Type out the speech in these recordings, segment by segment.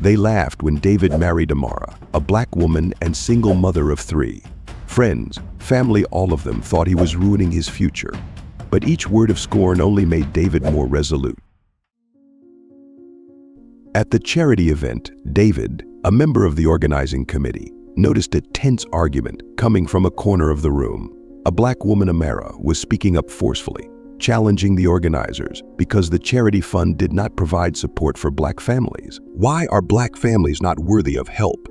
They laughed when David married Amara, a black woman and single mother of 3. Friends, family, all of them thought he was ruining his future. But each word of scorn only made David more resolute. At the charity event, David, a member of the organizing committee, noticed a tense argument coming from a corner of the room. A black woman, Amara, was speaking up forcefully, challenging the organizers because the charity fund did not provide support for black families. Why are black families not worthy of help?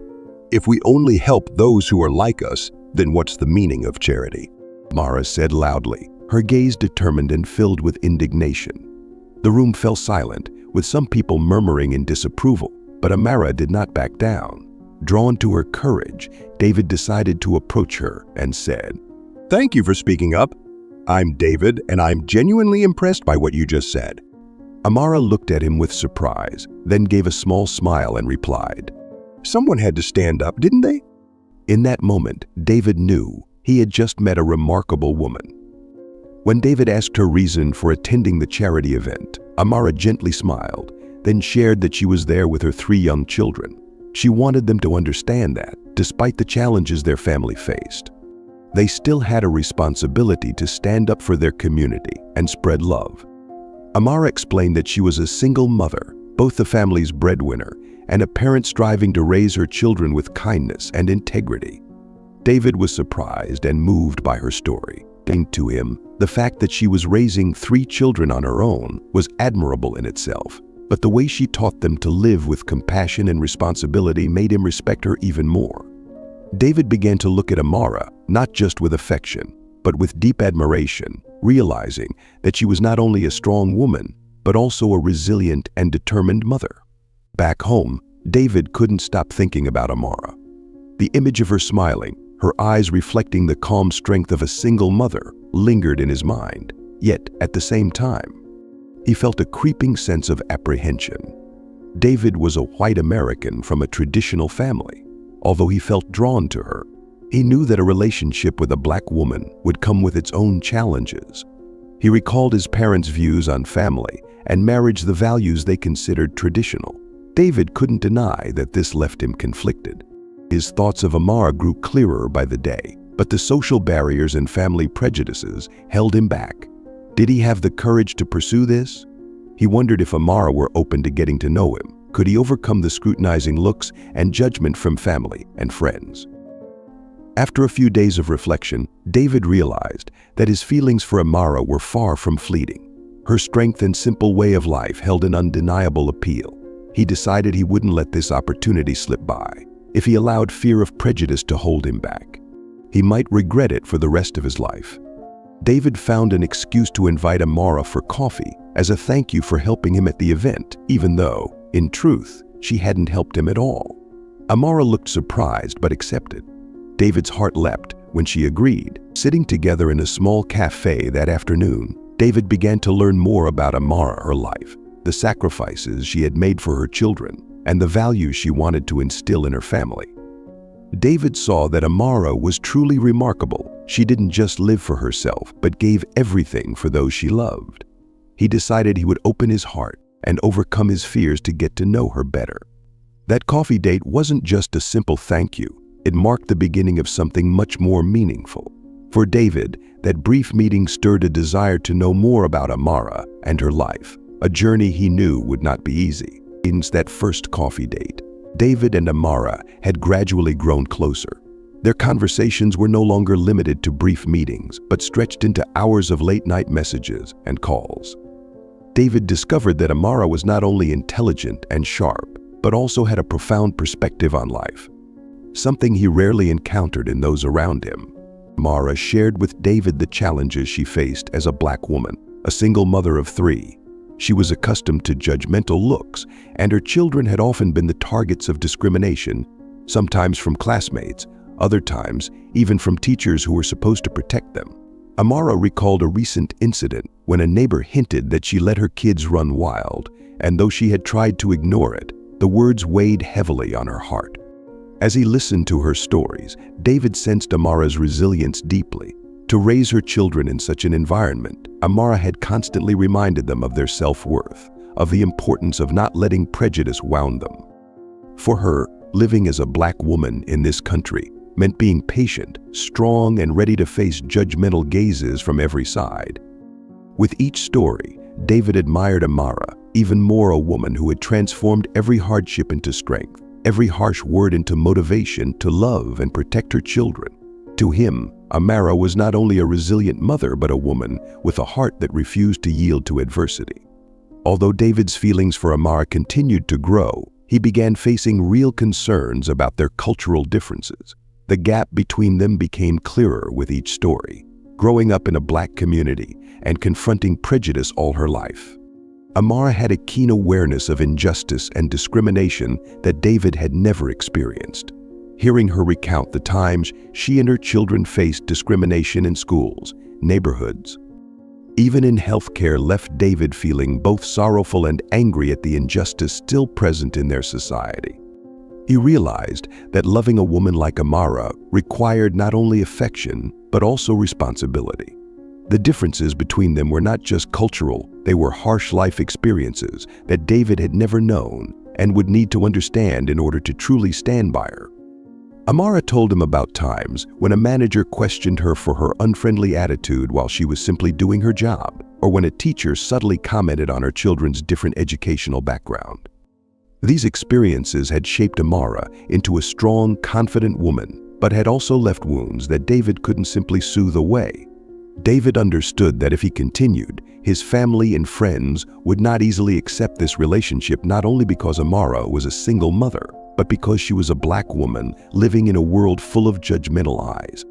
If we only help those who are like us, then what's the meaning of charity? Amara said loudly, her gaze determined and filled with indignation. The room fell silent, with some people murmuring in disapproval, but Amara did not back down. Drawn to her courage, David decided to approach her and said, "Thank you for speaking up. I'm David, and I'm genuinely impressed by what you just said." Amara looked at him with surprise, then gave a small smile and replied, "Someone had to stand up, didn't they?" In that moment, David knew he had just met a remarkable woman. When David asked her reason for attending the charity event, Amara gently smiled, then shared that she was there with her 3 young children. She wanted them to understand that, despite the challenges their family faced, they still had a responsibility to stand up for their community and spread love. Amara explained that she was a single mother, both the family's breadwinner, and a parent striving to raise her children with kindness and integrity. David was surprised and moved by her story. To him, the fact that she was raising 3 children on her own was admirable in itself, but the way she taught them to live with compassion and responsibility made him respect her even more. David began to look at Amara, not just with affection, but with deep admiration, realizing that she was not only a strong woman, but also a resilient and determined mother. Back home, David couldn't stop thinking about Amara. The image of her smiling, her eyes reflecting the calm strength of a single mother, lingered in his mind. Yet, at the same time, he felt a creeping sense of apprehension. David was a white American from a traditional family. Although he felt drawn to her, he knew that a relationship with a black woman would come with its own challenges. He recalled his parents' views on family and marriage, the values they considered traditional. David couldn't deny that this left him conflicted. His thoughts of Amara grew clearer by the day, but the social barriers and family prejudices held him back. Did he have the courage to pursue this? He wondered if Amara were open to getting to know him. Could he overcome the scrutinizing looks and judgment from family and friends? After a few days of reflection, David realized that his feelings for Amara were far from fleeting. Her strength and simple way of life held an undeniable appeal. He decided he wouldn't let this opportunity slip by. If he allowed fear of prejudice to hold him back, he might regret it for the rest of his life. David found an excuse to invite Amara for coffee as a thank you for helping him at the event, even though, in truth, she hadn't helped him at all. Amara looked surprised but accepted. David's heart leapt when she agreed. Sitting together in a small cafe that afternoon, David began to learn more about Amara, her life, the sacrifices she had made for her children, and the values she wanted to instill in her family. David saw that Amara was truly remarkable. She didn't just live for herself, but gave everything for those she loved. He decided he would open his heart and overcome his fears to get to know her better. That coffee date wasn't just a simple thank you. It marked the beginning of something much more meaningful. For David, that brief meeting stirred a desire to know more about Amara and her life, a journey he knew would not be easy. Since that first coffee date, David and Amara had gradually grown closer. Their conversations were no longer limited to brief meetings, but stretched into hours of late-night messages and calls. David discovered that Amara was not only intelligent and sharp, but also had a profound perspective on life, something he rarely encountered in those around him. Amara shared with David the challenges she faced as a black woman, a single mother of 3. She was accustomed to judgmental looks, and her children had often been the targets of discrimination, sometimes from classmates, other times even from teachers who were supposed to protect them. Amara recalled a recent incident when a neighbor hinted that she let her kids run wild, and though she had tried to ignore it, the words weighed heavily on her heart. As he listened to her stories, David sensed Amara's resilience deeply. To raise her children in such an environment, Amara had constantly reminded them of their self-worth, of the importance of not letting prejudice wound them. For her, living as a black woman in this country meant being patient, strong, and ready to face judgmental gazes from every side. With each story, David admired Amara, even more a woman who had transformed every hardship into strength, every harsh word into motivation to love and protect her children. To him, Amara was not only a resilient mother but a woman with a heart that refused to yield to adversity. Although David's feelings for Amara continued to grow, he began facing real concerns about their cultural differences. The gap between them became clearer with each story. Growing up in a black community and confronting prejudice all her life, Amara had a keen awareness of injustice and discrimination that David had never experienced. Hearing her recount the times she and her children faced discrimination in schools, neighborhoods, even in healthcare, left David feeling both sorrowful and angry at the injustice still present in their society. He realized that loving a woman like Amara required not only affection, but also responsibility. The differences between them were not just cultural, they were harsh life experiences that David had never known and would need to understand in order to truly stand by her. Amara told him about times when a manager questioned her for her unfriendly attitude while she was simply doing her job, or when a teacher subtly commented on her children's different educational background. These experiences had shaped Amara into a strong, confident woman, but had also left wounds that David couldn't simply soothe away. David understood that if he continued, his family and friends would not easily accept this relationship, not only because Amara was a single mother, but because she was a black woman living in a world full of judgmental eyes.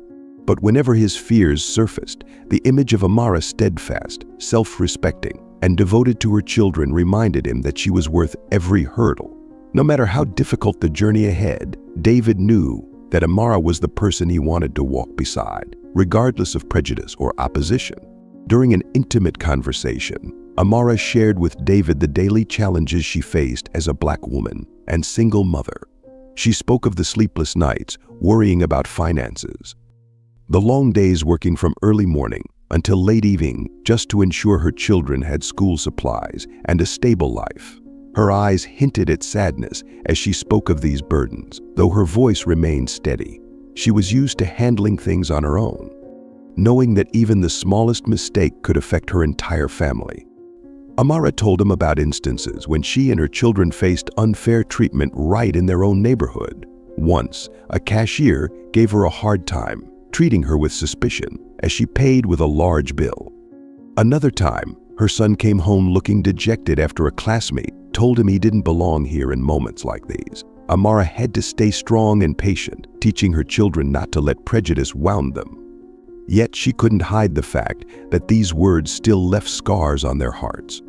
But whenever his fears surfaced, the image of Amara, steadfast, self-respecting, and devoted to her children, reminded him that she was worth every hurdle. No matter how difficult the journey ahead, David knew that Amara was the person he wanted to walk beside, regardless of prejudice or opposition. During an intimate conversation, Amara shared with David the daily challenges she faced as a black woman and single mother. She spoke of the sleepless nights, worrying about finances, the long days working from early morning until late evening just to ensure her children had school supplies and a stable life. Her eyes hinted at sadness as she spoke of these burdens, though her voice remained steady. She was used to handling things on her own, knowing that even the smallest mistake could affect her entire family. Amara told him about instances when she and her children faced unfair treatment right in their own neighborhood. Once, a cashier gave her a hard time, treating her with suspicion as she paid with a large bill. Another time, her son came home looking dejected after a classmate told him he didn't belong here. In moments like these, Amara had to stay strong and patient, teaching her children not to let prejudice wound them. Yet she couldn't hide the fact that these words still left scars on their hearts.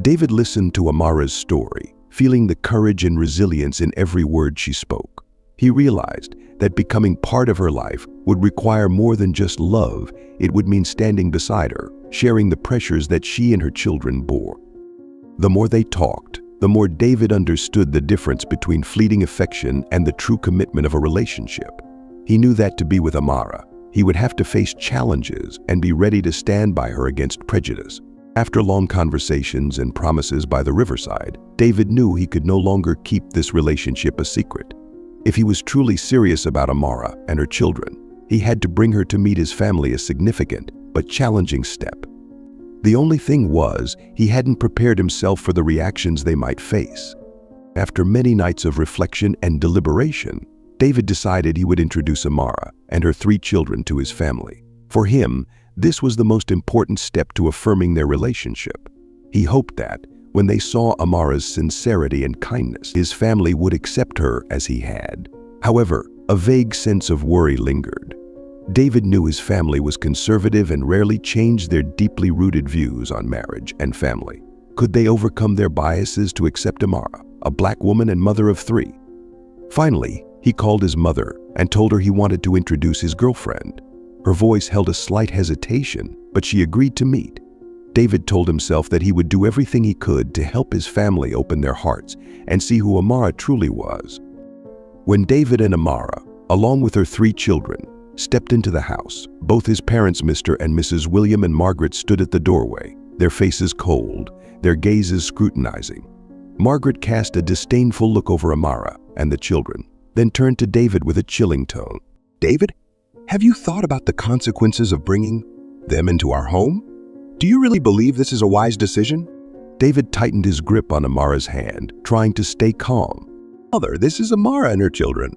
David listened to Amara's story, feeling the courage and resilience in every word she spoke. He realized that becoming part of her life would require more than just love. It would mean standing beside her, sharing the pressures that she and her children bore. The more they talked, the more David understood the difference between fleeting affection and the true commitment of a relationship. He knew that to be with Amara, he would have to face challenges and be ready to stand by her against prejudice. After long conversations and promises by the riverside, David knew he could no longer keep this relationship a secret. If he was truly serious about Amara and her children, he had to bring her to meet his family, a significant but challenging step. The only thing was, he hadn't prepared himself for the reactions they might face. After many nights of reflection and deliberation, David decided he would introduce Amara and her 3 children to his family. For him, this was the most important step to affirming their relationship. He hoped that, when they saw Amara's sincerity and kindness, his family would accept her as he had. However, a vague sense of worry lingered. David knew his family was conservative and rarely changed their deeply rooted views on marriage and family. Could they overcome their biases to accept Amara, a black woman and mother of 3? Finally, he called his mother and told her he wanted to introduce his girlfriend. Her voice held a slight hesitation, but she agreed to meet. David told himself that he would do everything he could to help his family open their hearts and see who Amara truly was. When David and Amara, along with her 3 children, stepped into the house, both his parents, Mr. and Mrs. William and Margaret, stood at the doorway, their faces cold, their gazes scrutinizing. Margaret cast a disdainful look over Amara and the children, then turned to David with a chilling tone. David, have you thought about the consequences of bringing them into our home? Do you really believe this is a wise decision? David tightened his grip on Amara's hand, trying to stay calm. Mother, this is Amara and her children.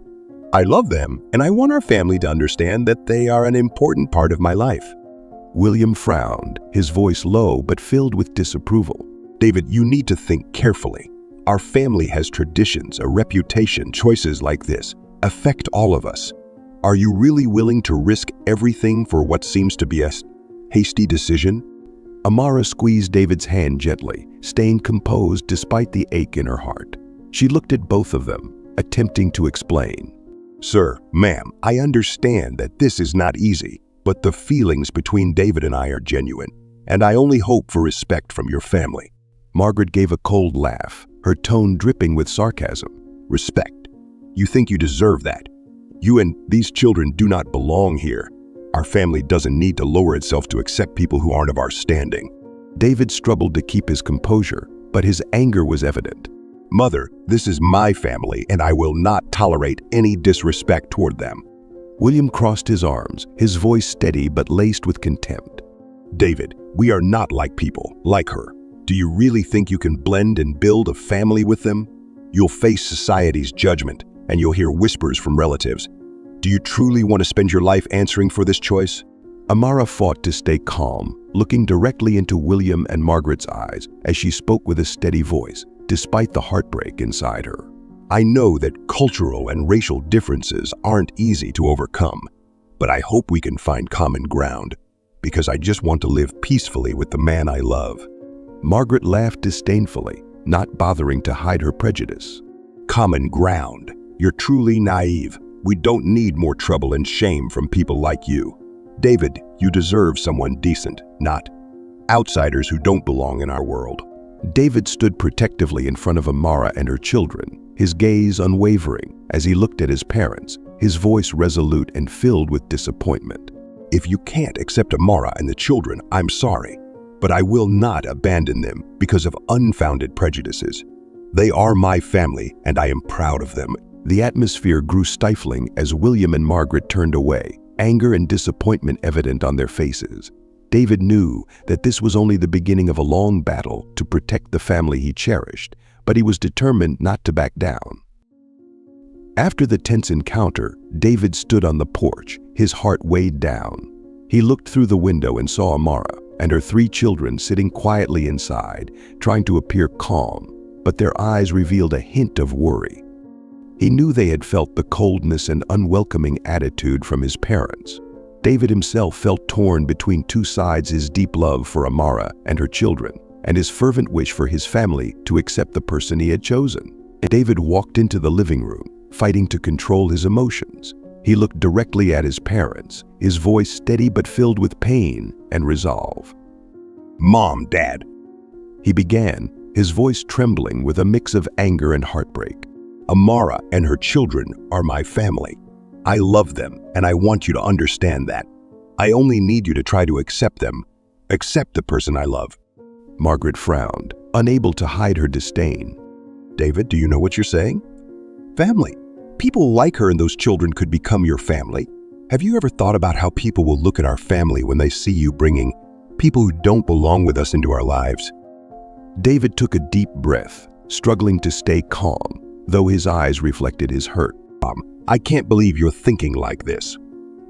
I love them, and I want our family to understand that they are an important part of my life. William frowned, his voice low but filled with disapproval. David, you need to think carefully. Our family has traditions, a reputation. Choices like this affect all of us. Are you really willing to risk everything for what seems to be a hasty decision? Amara squeezed David's hand gently, staying composed despite the ache in her heart. She looked at both of them, attempting to explain. Sir, ma'am, I understand that this is not easy, but the feelings between David and I are genuine, and I only hope for respect from your family. Margaret gave a cold laugh, her tone dripping with sarcasm. Respect? You think you deserve that? You and these children do not belong here. Our family doesn't need to lower itself to accept people who aren't of our standing. David struggled to keep his composure, but his anger was evident. Mother, this is my family, and I will not tolerate any disrespect toward them. William crossed his arms, his voice steady but laced with contempt. David, we are not like people, like her. Do you really think you can blend and build a family with them? You'll face society's judgment, and you'll hear whispers from relatives. Do you truly want to spend your life answering for this choice? Amara fought to stay calm, looking directly into William and Margaret's eyes as she spoke with a steady voice, despite the heartbreak inside her. I know that cultural and racial differences aren't easy to overcome, but I hope we can find common ground, because I just want to live peacefully with the man I love. Margaret laughed disdainfully, not bothering to hide her prejudice. Common ground. You're truly naive. We don't need more trouble and shame from people like you. David, you deserve someone decent, not outsiders who don't belong in our world. David stood protectively in front of Amara and her children, his gaze unwavering as he looked at his parents, his voice resolute and filled with disappointment. If you can't accept Amara and the children, I'm sorry, but I will not abandon them because of unfounded prejudices. They are my family, and I am proud of them. The atmosphere grew stifling as William and Margaret turned away, anger and disappointment evident on their faces. David knew that this was only the beginning of a long battle to protect the family he cherished, but he was determined not to back down. After the tense encounter, David stood on the porch, his heart weighed down. He looked through the window and saw Amara and her 3 children sitting quietly inside, trying to appear calm, but their eyes revealed a hint of worry. He knew they had felt the coldness and unwelcoming attitude from his parents. David himself felt torn between 2 sides: his deep love for Amara and her children, and his fervent wish for his family to accept the person he had chosen. David walked into the living room, fighting to control his emotions. He looked directly at his parents, his voice steady but filled with pain and resolve. Mom, Dad, he began, his voice trembling with a mix of anger and heartbreak. Amara and her children are my family. I love them, and I want you to understand that. I only need you to try to accept them, accept the person I love. Margaret frowned, unable to hide her disdain. David, do you know what you're saying? Family. People like her and those children could become your family. Have you ever thought about how people will look at our family when they see you bringing people who don't belong with us into our lives? David took a deep breath, struggling to stay calm, though his eyes reflected his hurt. I can't believe you're thinking like this.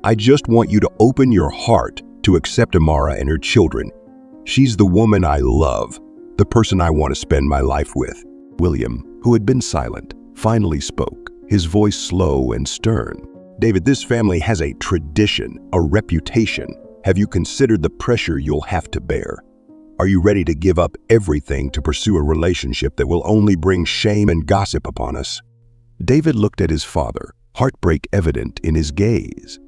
I just want you to open your heart to accept Amara and her children. She's the woman I love, the person I want to spend my life with. William, who had been silent, finally spoke, his voice slow and stern. David, this family has a tradition, a reputation. Have you considered the pressure you'll have to bear? Are you ready to give up everything to pursue a relationship that will only bring shame and gossip upon us? David looked at his father, heartbreak evident in his gaze.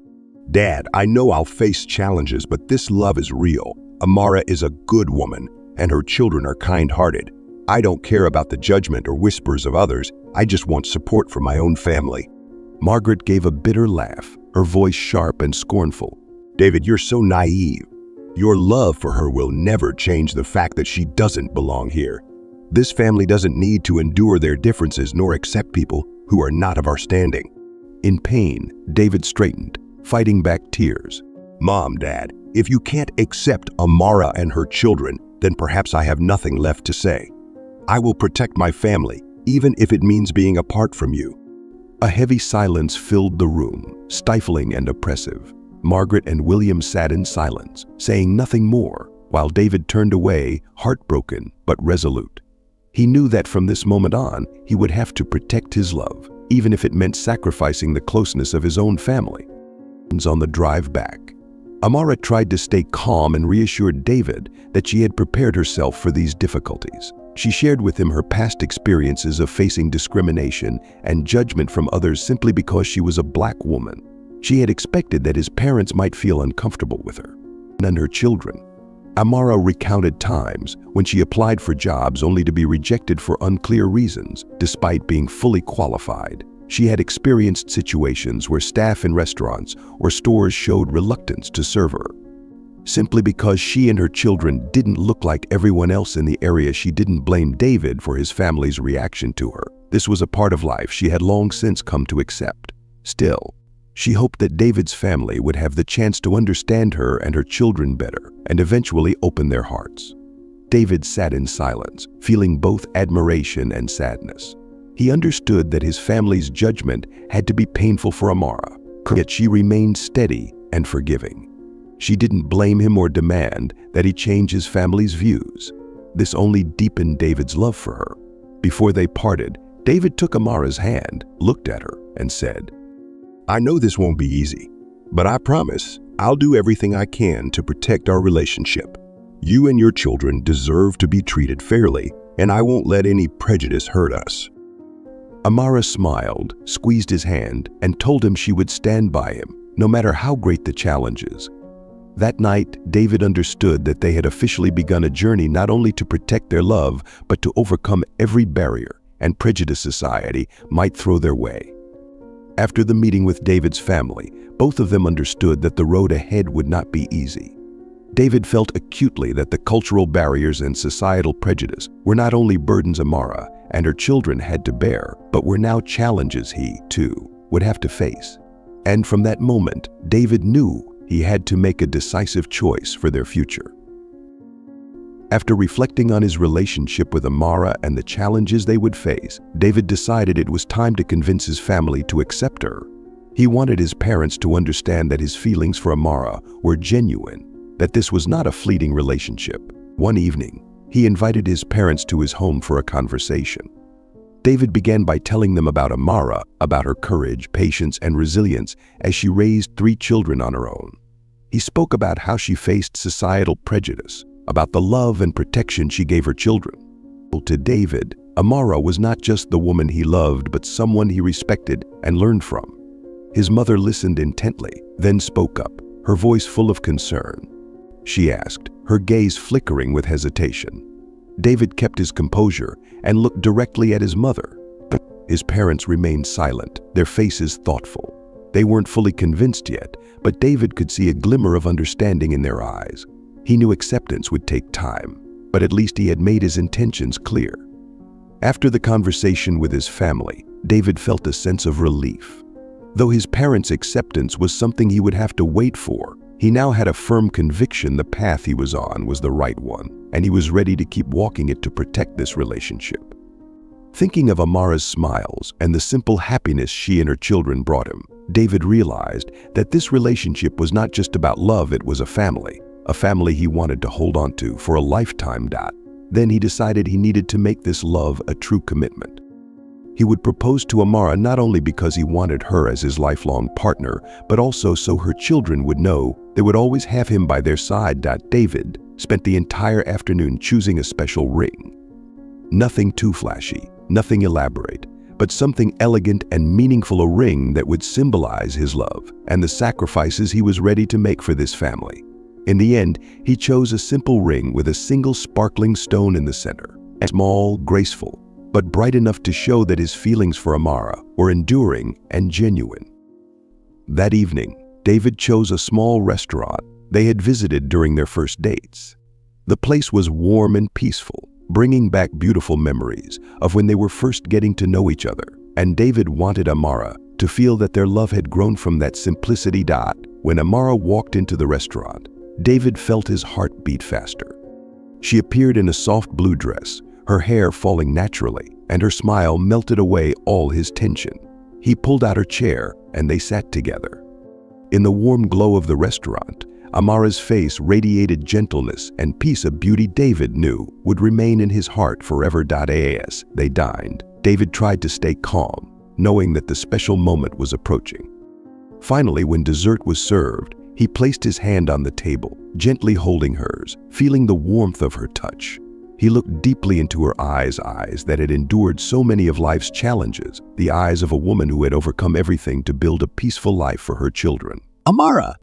Dad, I know I'll face challenges, but this love is real. Amara is a good woman, and her children are kind-hearted. I don't care about the judgment or whispers of others. I just want support from my own family. Margaret gave a bitter laugh, her voice sharp and scornful. David, you're so naive. Your love for her will never change the fact that she doesn't belong here. This family doesn't need to endure their differences nor accept people who are not of our standing." In pain, David straightened, fighting back tears. "Mom, Dad, if you can't accept Amara and her children, then perhaps I have nothing left to say. I will protect my family, even if it means being apart from you." A heavy silence filled the room, stifling and oppressive. Margaret and William sat in silence, saying nothing more, while David turned away, heartbroken but resolute. He knew that from this moment on, he would have to protect his love, even if it meant sacrificing the closeness of his own family. On the drive back, Amara tried to stay calm and reassured David that she had prepared herself for these difficulties. She shared with him her past experiences of facing discrimination and judgment from others simply because she was a black woman. She had expected that his parents might feel uncomfortable with her and her children. Amara recounted times when she applied for jobs only to be rejected for unclear reasons, despite being fully qualified. She had experienced situations where staff in restaurants or stores showed reluctance to serve her. Simply because she and her children didn't look like everyone else in the area, she didn't blame David for his family's reaction to her. This was a part of life she had long since come to accept. Still, she hoped that David's family would have the chance to understand her and her children better and eventually open their hearts. David sat in silence, feeling both admiration and sadness. He understood that his family's judgment had to be painful for Amara, yet she remained steady and forgiving. She didn't blame him or demand that he change his family's views. This only deepened David's love for her. Before they parted, David took Amara's hand, looked at her, and said, "I know this won't be easy, but I promise I'll do everything I can to protect our relationship. You and your children deserve to be treated fairly, and I won't let any prejudice hurt us." Amara smiled, squeezed his hand, and told him she would stand by him, no matter how great the challenges. That night, David understood that they had officially begun a journey not only to protect their love, but to overcome every barrier and prejudice society might throw their way. After the meeting with David's family, both of them understood that the road ahead would not be easy. David felt acutely that the cultural barriers and societal prejudice were not only burdens Amara and her children had to bear, but were now challenges he, too, would have to face. And from that moment, David knew he had to make a decisive choice for their future. After reflecting on his relationship with Amara and the challenges they would face, David decided it was time to convince his family to accept her. He wanted his parents to understand that his feelings for Amara were genuine, that this was not a fleeting relationship. One evening, he invited his parents to his home for a conversation. David began by telling them about Amara, about her courage, patience, and resilience as she raised 3 children on her own. He spoke about how she faced societal prejudice, about the love and protection she gave her children. To David, Amara was not just the woman he loved, but someone he respected and learned from. His mother listened intently, then spoke up, her voice full of concern. She asked, her gaze flickering with hesitation. David kept his composure and looked directly at his mother. His parents remained silent, their faces thoughtful. They weren't fully convinced yet, but David could see a glimmer of understanding in their eyes. He knew acceptance would take time, but at least he had made his intentions clear. After the conversation with his family, David felt a sense of relief. Though his parents' acceptance was something he would have to wait for, he now had a firm conviction the path he was on was the right one, and he was ready to keep walking it to protect this relationship. Thinking of Amara's smiles and the simple happiness she and her children brought him, David realized that this relationship was not just about love, it was a family he wanted to hold on to for a lifetime. Then he decided he needed to make this love a true commitment. He would propose to Amara not only because he wanted her as his lifelong partner, but also so her children would know they would always have him by their side. David spent the entire afternoon choosing a special ring. Nothing too flashy, nothing elaborate, but something elegant and meaningful, a ring that would symbolize his love and the sacrifices he was ready to make for this family. In the end, he chose a simple ring with a single sparkling stone in the center, small, graceful, but bright enough to show that his feelings for Amara were enduring and genuine. That evening, David chose a small restaurant they had visited during their first dates. The place was warm and peaceful, bringing back beautiful memories of when they were first getting to know each other. And David wanted Amara to feel that their love had grown from that simplicity. When Amara walked into the restaurant, David felt his heart beat faster. She appeared in a soft blue dress, her hair falling naturally, and her smile melted away all his tension. He pulled out her chair, and they sat together. In the warm glow of the restaurant, Amara's face radiated gentleness and peace, a beauty David knew would remain in his heart forever. As they dined, David tried to stay calm, knowing that the special moment was approaching. Finally, when dessert was served, he placed his hand on the table, gently holding hers, feeling the warmth of her touch. He looked deeply into her eyes that had endured so many of life's challenges, the eyes of a woman who had overcome everything to build a peaceful life for her children. Amara,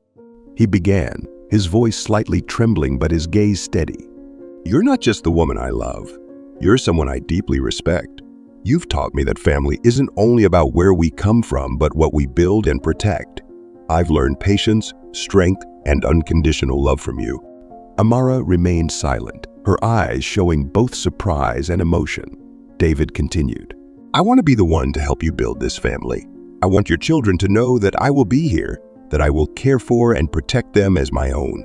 He began, his voice slightly trembling but his gaze steady. you're not just the woman I love. You're someone I deeply respect. You've taught me that family isn't only about where we come from, but what we build and protect. I've learned patience, strength, and unconditional love from you. Amara remained silent, her eyes showing both surprise and emotion. David continued. I want to be the one to help you build this family. I want your children to know that I will be here, that I will care for and protect them as my own.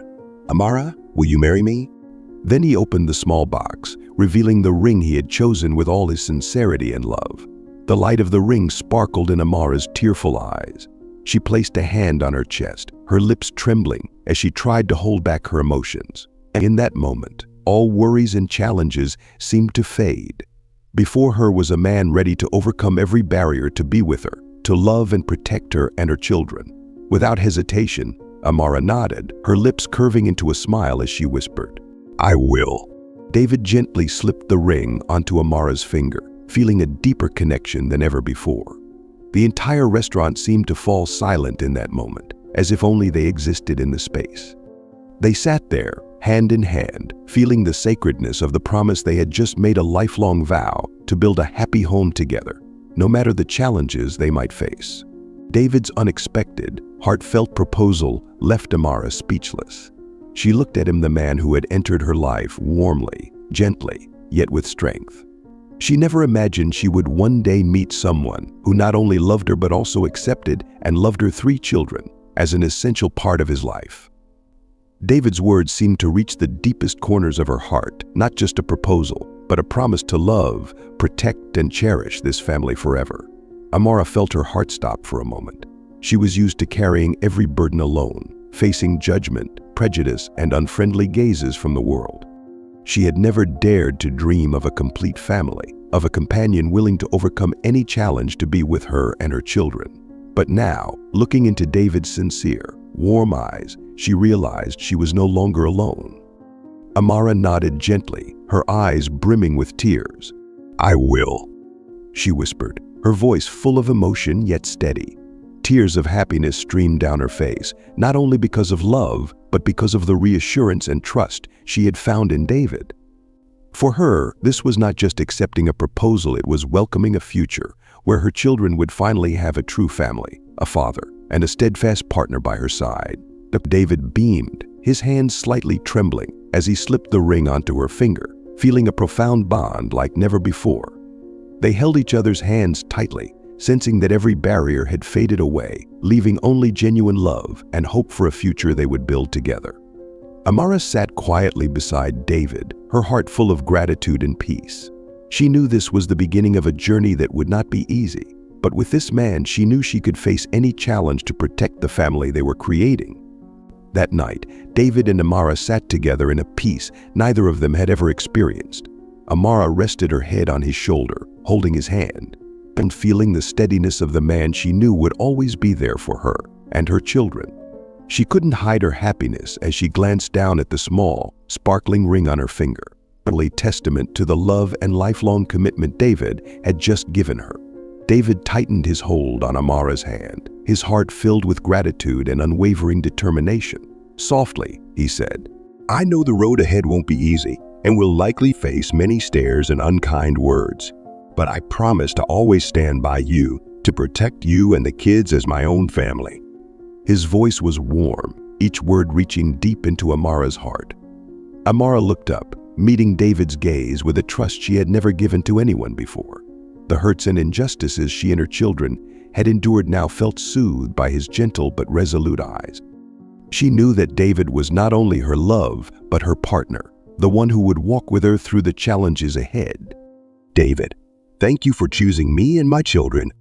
Amara, will you marry me? Then he opened the small box, revealing the ring he had chosen with all his sincerity and love. The light of the ring sparkled in Amara's tearful eyes. She placed a hand on her chest, her lips trembling as she tried to hold back her emotions. And in that moment, all worries and challenges seemed to fade. Before her was a man ready to overcome every barrier to be with her, to love and protect her and her children. Without hesitation, Amara nodded, her lips curving into a smile as she whispered, I will. David gently slipped the ring onto Amara's finger, feeling a deeper connection than ever before. The entire restaurant seemed to fall silent in that moment, as if only they existed in the space. They sat there, hand in hand, feeling the sacredness of the promise they had just made, a lifelong vow to build a happy home together, no matter the challenges they might face. David's unexpected, heartfelt proposal left Amara speechless. She looked at him, the man who had entered her life warmly, gently, yet with strength. She never imagined she would one day meet someone who not only loved her but also accepted and loved her 3 children as an essential part of his life. David's words seemed to reach the deepest corners of her heart, not just a proposal, but a promise to love, protect, and cherish this family forever. Amara felt her heart stop for a moment. She was used to carrying every burden alone, facing judgment, prejudice, and unfriendly gazes from the world. She had never dared to dream of a complete family, of a companion willing to overcome any challenge to be with her and her children. But now, looking into David's sincere, warm eyes, she realized she was no longer alone. Amara nodded gently, her eyes brimming with tears. I will, she whispered, her voice full of emotion yet steady. Tears of happiness streamed down her face, not only because of love, but because of the reassurance and trust she had found in David. For her, this was not just accepting a proposal, it was welcoming a future where her children would finally have a true family, a father, and a steadfast partner by her side. David beamed, his hands slightly trembling as he slipped the ring onto her finger, feeling a profound bond like never before. They held each other's hands tightly, sensing that every barrier had faded away, leaving only genuine love and hope for a future they would build together. Amara sat quietly beside David, her heart full of gratitude and peace. She knew this was the beginning of a journey that would not be easy, but with this man she knew she could face any challenge to protect the family they were creating. That night, David and Amara sat together in a peace neither of them had ever experienced. Amara rested her head on his shoulder, holding his hand, and feeling the steadiness of the man she knew would always be there for her and her children. She couldn't hide her happiness as she glanced down at the small, sparkling ring on her finger, a testament to the love and lifelong commitment David had just given her. David tightened his hold on Amara's hand, his heart filled with gratitude and unwavering determination. Softly, he said, I know the road ahead won't be easy and will likely face many stares and unkind words, but I promise to always stand by you, to protect you and the kids as my own family. His voice was warm, each word reaching deep into Amara's heart. Amara looked up, meeting David's gaze with a trust she had never given to anyone before. The hurts and injustices she and her children had endured now felt soothed by his gentle but resolute eyes. She knew that David was not only her love, but her partner, the one who would walk with her through the challenges ahead. David, thank you for choosing me and my children,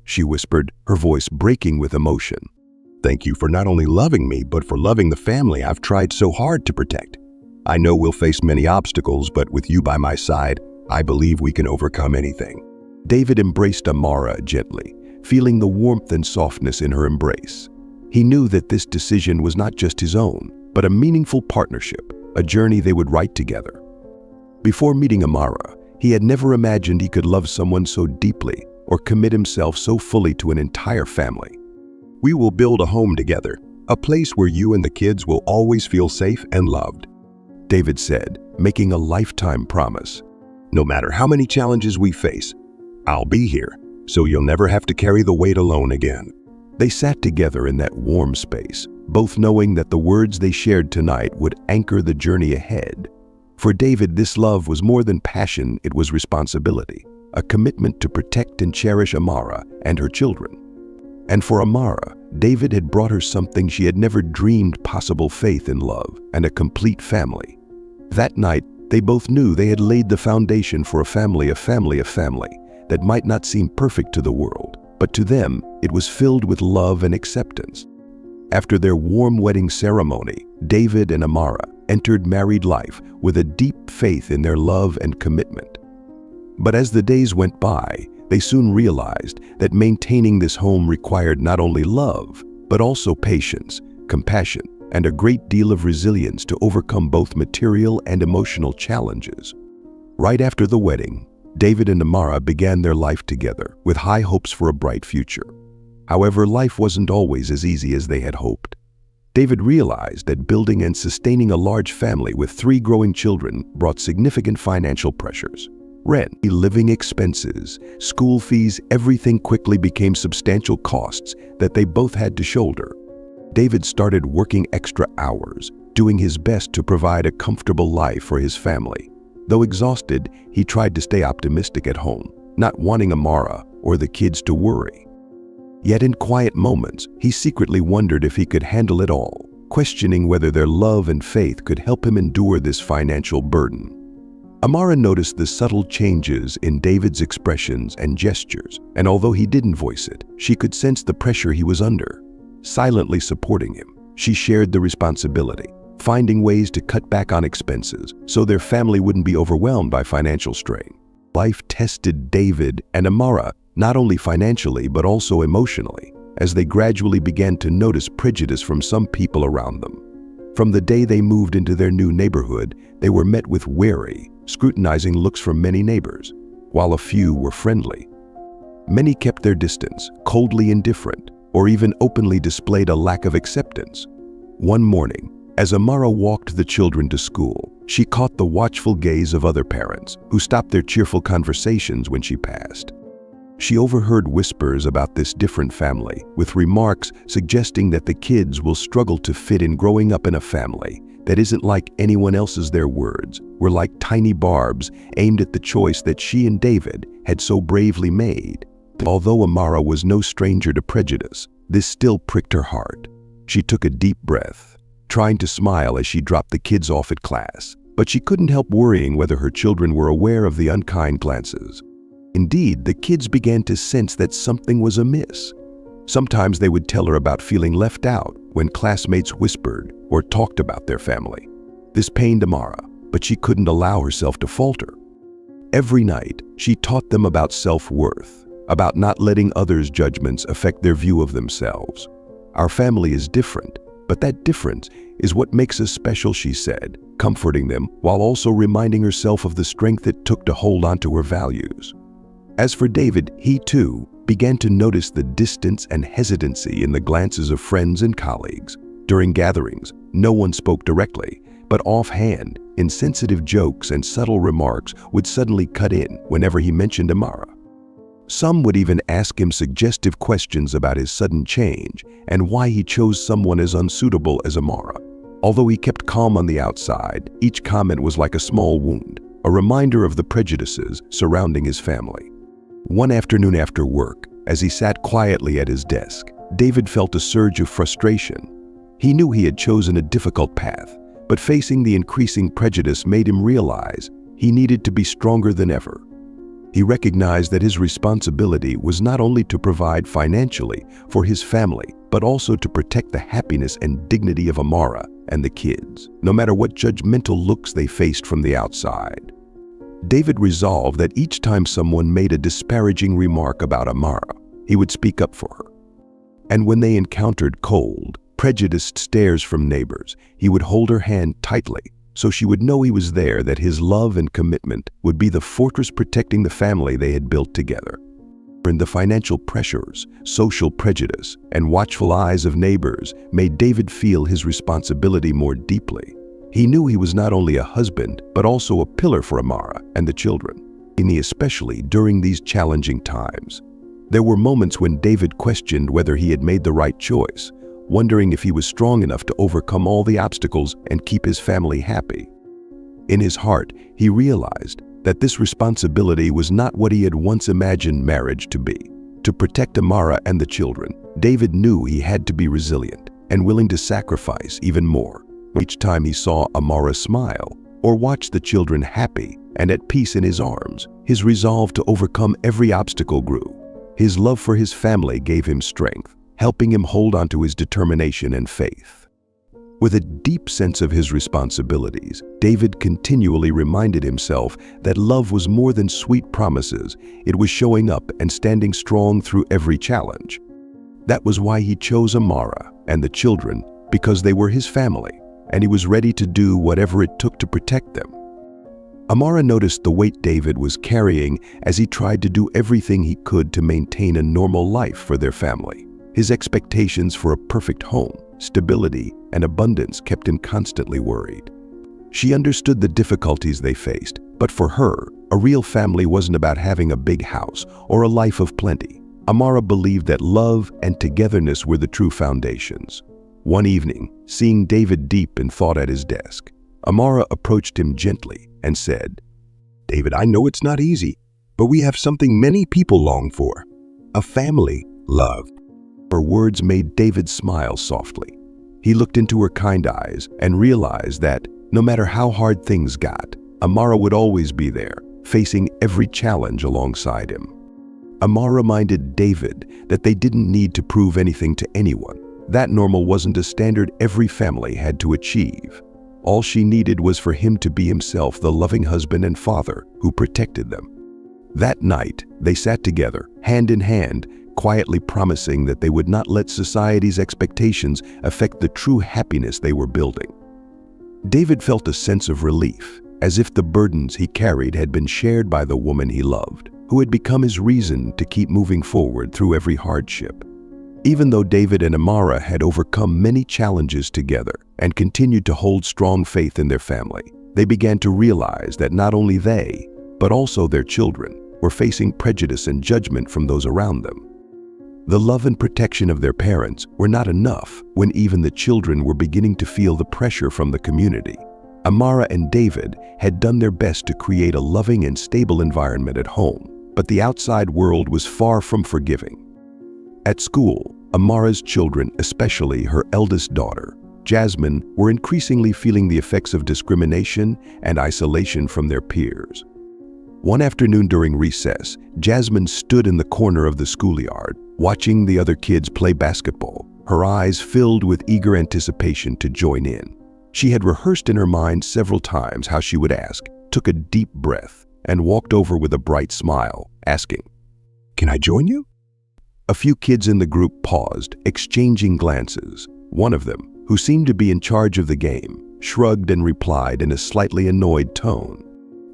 she whispered, her voice breaking with emotion. Thank you for not only loving me, but for loving the family I've tried so hard to protect. I know we'll face many obstacles, but with you by my side, I believe we can overcome anything. David embraced Amara gently, feeling the warmth and softness in her embrace. He knew that this decision was not just his own, but a meaningful partnership, a journey they would write together. Before meeting Amara, he had never imagined he could love someone so deeply or commit himself so fully to an entire family. We will build a home together, a place where you and the kids will always feel safe and loved, David said, making a lifetime promise. No matter how many challenges we face, I'll be here, so you'll never have to carry the weight alone again. They sat together in that warm space, both knowing that the words they shared tonight would anchor the journey ahead. For David, this love was more than passion, it was responsibility, a commitment to protect and cherish Amara and her children. And for Amara, David had brought her something she had never dreamed possible: faith in love and a complete family. That night, they both knew they had laid the foundation for a family that might not seem perfect to the world, but to them, it was filled with love and acceptance. After their warm wedding ceremony, David and Amara entered married life with a deep faith in their love and commitment. But as the days went by, they soon realized that maintaining this home required not only love, but also patience, compassion, and a great deal of resilience to overcome both material and emotional challenges. Right after the wedding, David and Amara began their life together with high hopes for a bright future. However, life wasn't always as easy as they had hoped. David realized that building and sustaining a large family with 3 growing children brought significant financial pressures. Rent, living expenses, school fees, everything quickly became substantial costs that they both had to shoulder. David started working extra hours, doing his best to provide a comfortable life for his family. Though exhausted, he tried to stay optimistic at home, not wanting Amara or the kids to worry. Yet in quiet moments, he secretly wondered if he could handle it all, questioning whether their love and faith could help him endure this financial burden. Amara noticed the subtle changes in David's expressions and gestures, and although he didn't voice it, she could sense the pressure he was under. Silently supporting him, she shared the responsibility, finding ways to cut back on expenses so their family wouldn't be overwhelmed by financial strain. Life tested David and Amara not only financially but also emotionally, as they gradually began to notice prejudice from some people around them. From the day they moved into their new neighborhood, they were met with wary, scrutinizing looks from many neighbors, while a few were friendly. Many kept their distance, coldly indifferent, or even openly displayed a lack of acceptance. One morning, as Amara walked the children to school, she caught the watchful gaze of other parents who stopped their cheerful conversations when she passed. She overheard whispers about this different family, with remarks suggesting that the kids will struggle to fit in growing up in a family that isn't like anyone else's. Their words were like tiny barbs aimed at the choice that she and David had so bravely made. Although Amara was no stranger to prejudice, this still pricked her heart. She took a deep breath, trying to smile as she dropped the kids off at class, but she couldn't help worrying whether her children were aware of the unkind glances. Indeed, the kids began to sense that something was amiss. Sometimes they would tell her about feeling left out when classmates whispered or talked about their family. This pained Amara, but she couldn't allow herself to falter. Every night, she taught them about self-worth, about not letting others' judgments affect their view of themselves. Our family is different, but that difference is what makes us special, she said, comforting them while also reminding herself of the strength it took to hold on to her values. As for David, he too began to notice the distance and hesitancy in the glances of friends and colleagues. During gatherings, no one spoke directly, but offhand, insensitive jokes and subtle remarks would suddenly cut in whenever he mentioned Amara. Some would even ask him suggestive questions about his sudden change and why he chose someone as unsuitable as Amara. Although he kept calm on the outside, each comment was like a small wound, a reminder of the prejudices surrounding his family. One afternoon after work, as he sat quietly at his desk, David felt a surge of frustration. He knew he had chosen a difficult path, but facing the increasing prejudice made him realize he needed to be stronger than ever. He recognized that his responsibility was not only to provide financially for his family, but also to protect the happiness and dignity of Amara and the kids, no matter what judgmental looks they faced from the outside. David resolved that each time someone made a disparaging remark about Amara, he would speak up for her. And when they encountered cold, prejudiced stares from neighbors, he would hold her hand tightly so she would know he was there, that his love and commitment would be the fortress protecting the family they had built together. And the financial pressures, social prejudice, and watchful eyes of neighbors made David feel his responsibility more deeply. He knew he was not only a husband, but also a pillar for Amara and the children, especially during these challenging times. There were moments when David questioned whether he had made the right choice, wondering if he was strong enough to overcome all the obstacles and keep his family happy. In his heart, he realized that this responsibility was not what he had once imagined marriage to be. To protect Amara and the children, David knew he had to be resilient and willing to sacrifice even more. Each time he saw Amara smile or watch the children happy and at peace in his arms, his resolve to overcome every obstacle grew. His love for his family gave him strength, helping him hold on to his determination and faith. With a deep sense of his responsibilities, David continually reminded himself that love was more than sweet promises. It was showing up and standing strong through every challenge. That was why he chose Amara and the children, because they were his family, and he was ready to do whatever it took to protect them. Amara noticed the weight David was carrying as he tried to do everything he could to maintain a normal life for their family. His expectations for a perfect home, stability, and abundance kept him constantly worried. She understood the difficulties they faced, but for her, a real family wasn't about having a big house or a life of plenty. Amara believed that love and togetherness were the true foundations. One evening, seeing David deep in thought at his desk, Amara approached him gently and said, "David, I know it's not easy, but we have something many people long for. A family, love." Her words made David smile softly. He looked into her kind eyes and realized that, no matter how hard things got, Amara would always be there, facing every challenge alongside him. Amara reminded David that they didn't need to prove anything to anyone. That normal wasn't a standard every family had to achieve. All she needed was for him to be himself, the loving husband and father who protected them. That night, they sat together, hand in hand, quietly promising that they would not let society's expectations affect the true happiness they were building. David felt a sense of relief, as if the burdens he carried had been shared by the woman he loved, who had become his reason to keep moving forward through every hardship. Even though David and Amara had overcome many challenges together and continued to hold strong faith in their family, they began to realize that not only they, but also their children, were facing prejudice and judgment from those around them. The love and protection of their parents were not enough when even the children were beginning to feel the pressure from the community. Amara and David had done their best to create a loving and stable environment at home, but the outside world was far from forgiving. At school, Amara's children, especially her eldest daughter, Jasmine, were increasingly feeling the effects of discrimination and isolation from their peers. One afternoon during recess, Jasmine stood in the corner of the schoolyard, watching the other kids play basketball, her eyes filled with eager anticipation to join in. She had rehearsed in her mind several times how she would ask, took a deep breath, and walked over with a bright smile, asking, "Can I join you?" A few kids in the group paused, exchanging glances. One of them, who seemed to be in charge of the game, shrugged and replied in a slightly annoyed tone,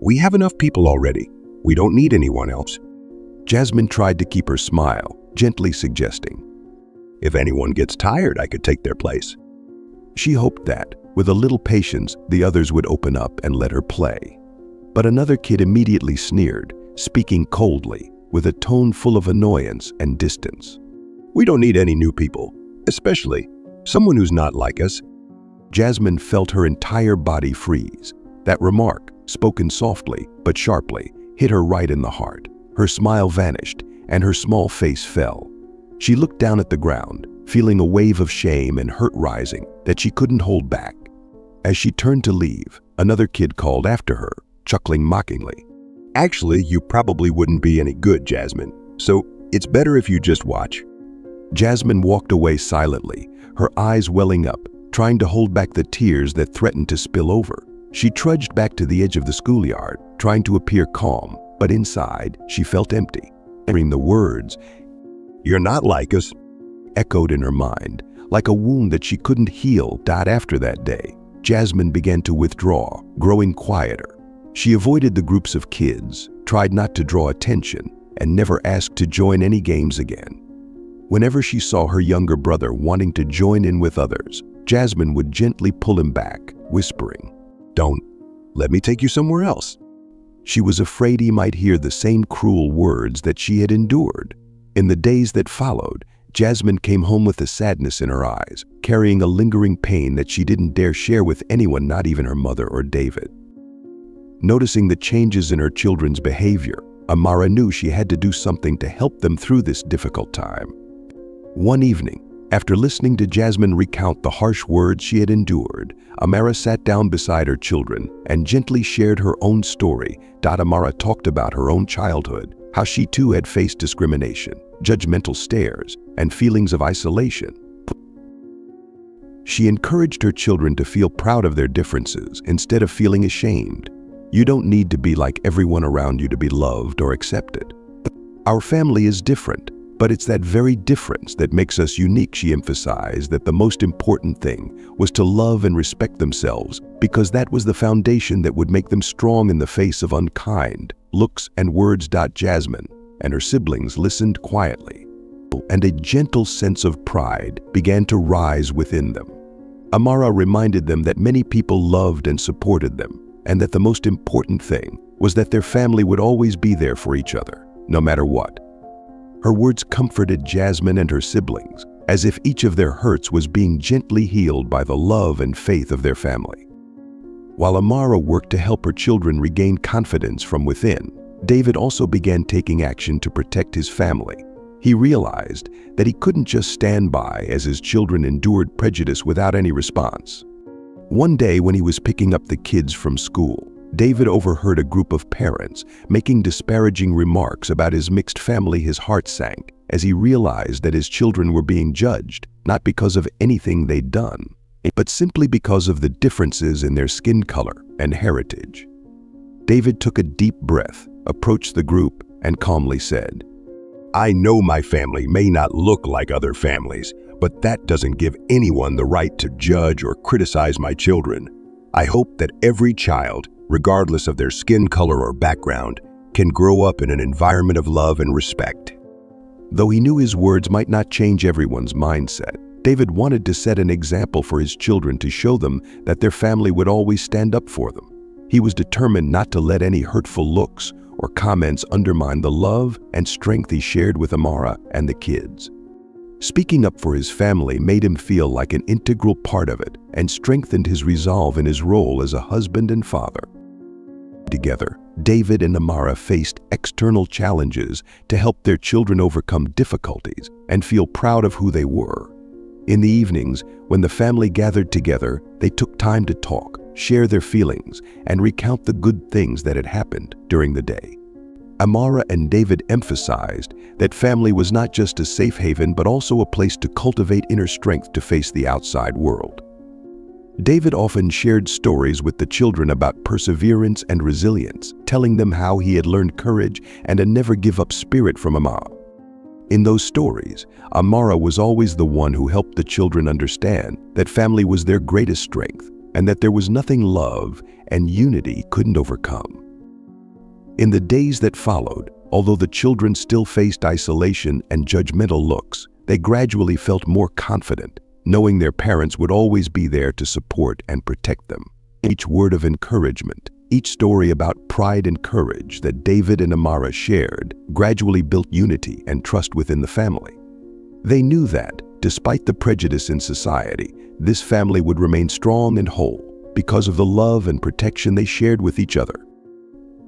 "We have enough people already. We don't need anyone else." Jasmine tried to keep her smile, gently suggesting, "If anyone gets tired, I could take their place." She hoped that, with a little patience, the others would open up and let her play. But another kid immediately sneered, speaking coldly, with a tone full of annoyance and distance. "We don't need any new people, especially someone who's not like us." Jasmine felt her entire body freeze. That remark, spoken softly but sharply, hit her right in the heart. Her smile vanished, and her small face fell. She looked down at the ground, feeling a wave of shame and hurt rising that she couldn't hold back. As she turned to leave, another kid called after her, chuckling mockingly. Actually, you probably wouldn't be any good, Jasmine, so it's better if you just watch. Jasmine walked away silently, her eyes welling up, trying to hold back the tears that threatened to spill over. She trudged back to the edge of the schoolyard, trying to appear calm, but inside, she felt empty. Hearing the words, "You're not like us," echoed in her mind, like a wound that she couldn't heal. After that day, Jasmine began to withdraw, growing quieter. She avoided the groups of kids, tried not to draw attention, and never asked to join any games again. Whenever she saw her younger brother wanting to join in with others, Jasmine would gently pull him back, whispering, "Don't. Let me take you somewhere else." She was afraid he might hear the same cruel words that she had endured. In the days that followed, Jasmine came home with a sadness in her eyes, carrying a lingering pain that she didn't dare share with anyone, not even her mother or David. Noticing the changes in her children's behavior, Amara knew she had to do something to help them through this difficult time. One evening, after listening to Jasmine recount the harsh words she had endured, Amara sat down beside her children and gently shared her own story. Amara talked about her own childhood, how she too had faced discrimination, judgmental stares, and feelings of isolation. She encouraged her children to feel proud of their differences instead of feeling ashamed. You don't need to be like everyone around you to be loved or accepted. Our family is different, but it's that very difference that makes us unique. She emphasized that the most important thing was to love and respect themselves, because that was the foundation that would make them strong in the face of unkind looks and words. Jasmine and her siblings listened quietly, and a gentle sense of pride began to rise within them. Amara reminded them that many people loved and supported them, and that the most important thing was that their family would always be there for each other, no matter what. Her words comforted Jasmine and her siblings, as if each of their hurts was being gently healed by the love and faith of their family. While Amara worked to help her children regain confidence from within, David also began taking action to protect his family. He realized that he couldn't just stand by as his children endured prejudice without any response. One day when he was picking up the kids from school, David overheard a group of parents making disparaging remarks about his mixed family. His heart sank as he realized that his children were being judged, not because of anything they'd done, but simply because of the differences in their skin color and heritage. David took a deep breath, approached the group, and calmly said, "I know my family may not look like other families, but that doesn't give anyone the right to judge or criticize my children. I hope that every child, regardless of their skin color or background, can grow up in an environment of love and respect." Though he knew his words might not change everyone's mindset, David wanted to set an example for his children to show them that their family would always stand up for them. He was determined not to let any hurtful looks or comments undermine the love and strength he shared with Amara and the kids. Speaking up for his family made him feel like an integral part of it and strengthened his resolve in his role as a husband and father. Together, David and Amara faced external challenges to help their children overcome difficulties and feel proud of who they were. In the evenings, when the family gathered together, they took time to talk, share their feelings, and recount the good things that had happened during the day. Amara and David emphasized that family was not just a safe haven but also a place to cultivate inner strength to face the outside world. David often shared stories with the children about perseverance and resilience, telling them how he had learned courage and a never-give-up spirit from Amara. In those stories, Amara was always the one who helped the children understand that family was their greatest strength and that there was nothing love and unity couldn't overcome. In the days that followed, although the children still faced isolation and judgmental looks, they gradually felt more confident, knowing their parents would always be there to support and protect them. Each word of encouragement, each story about pride and courage that David and Amara shared gradually built unity and trust within the family. They knew that, Despite the prejudice in society, this family would remain strong and whole because of the love and protection they shared with each other.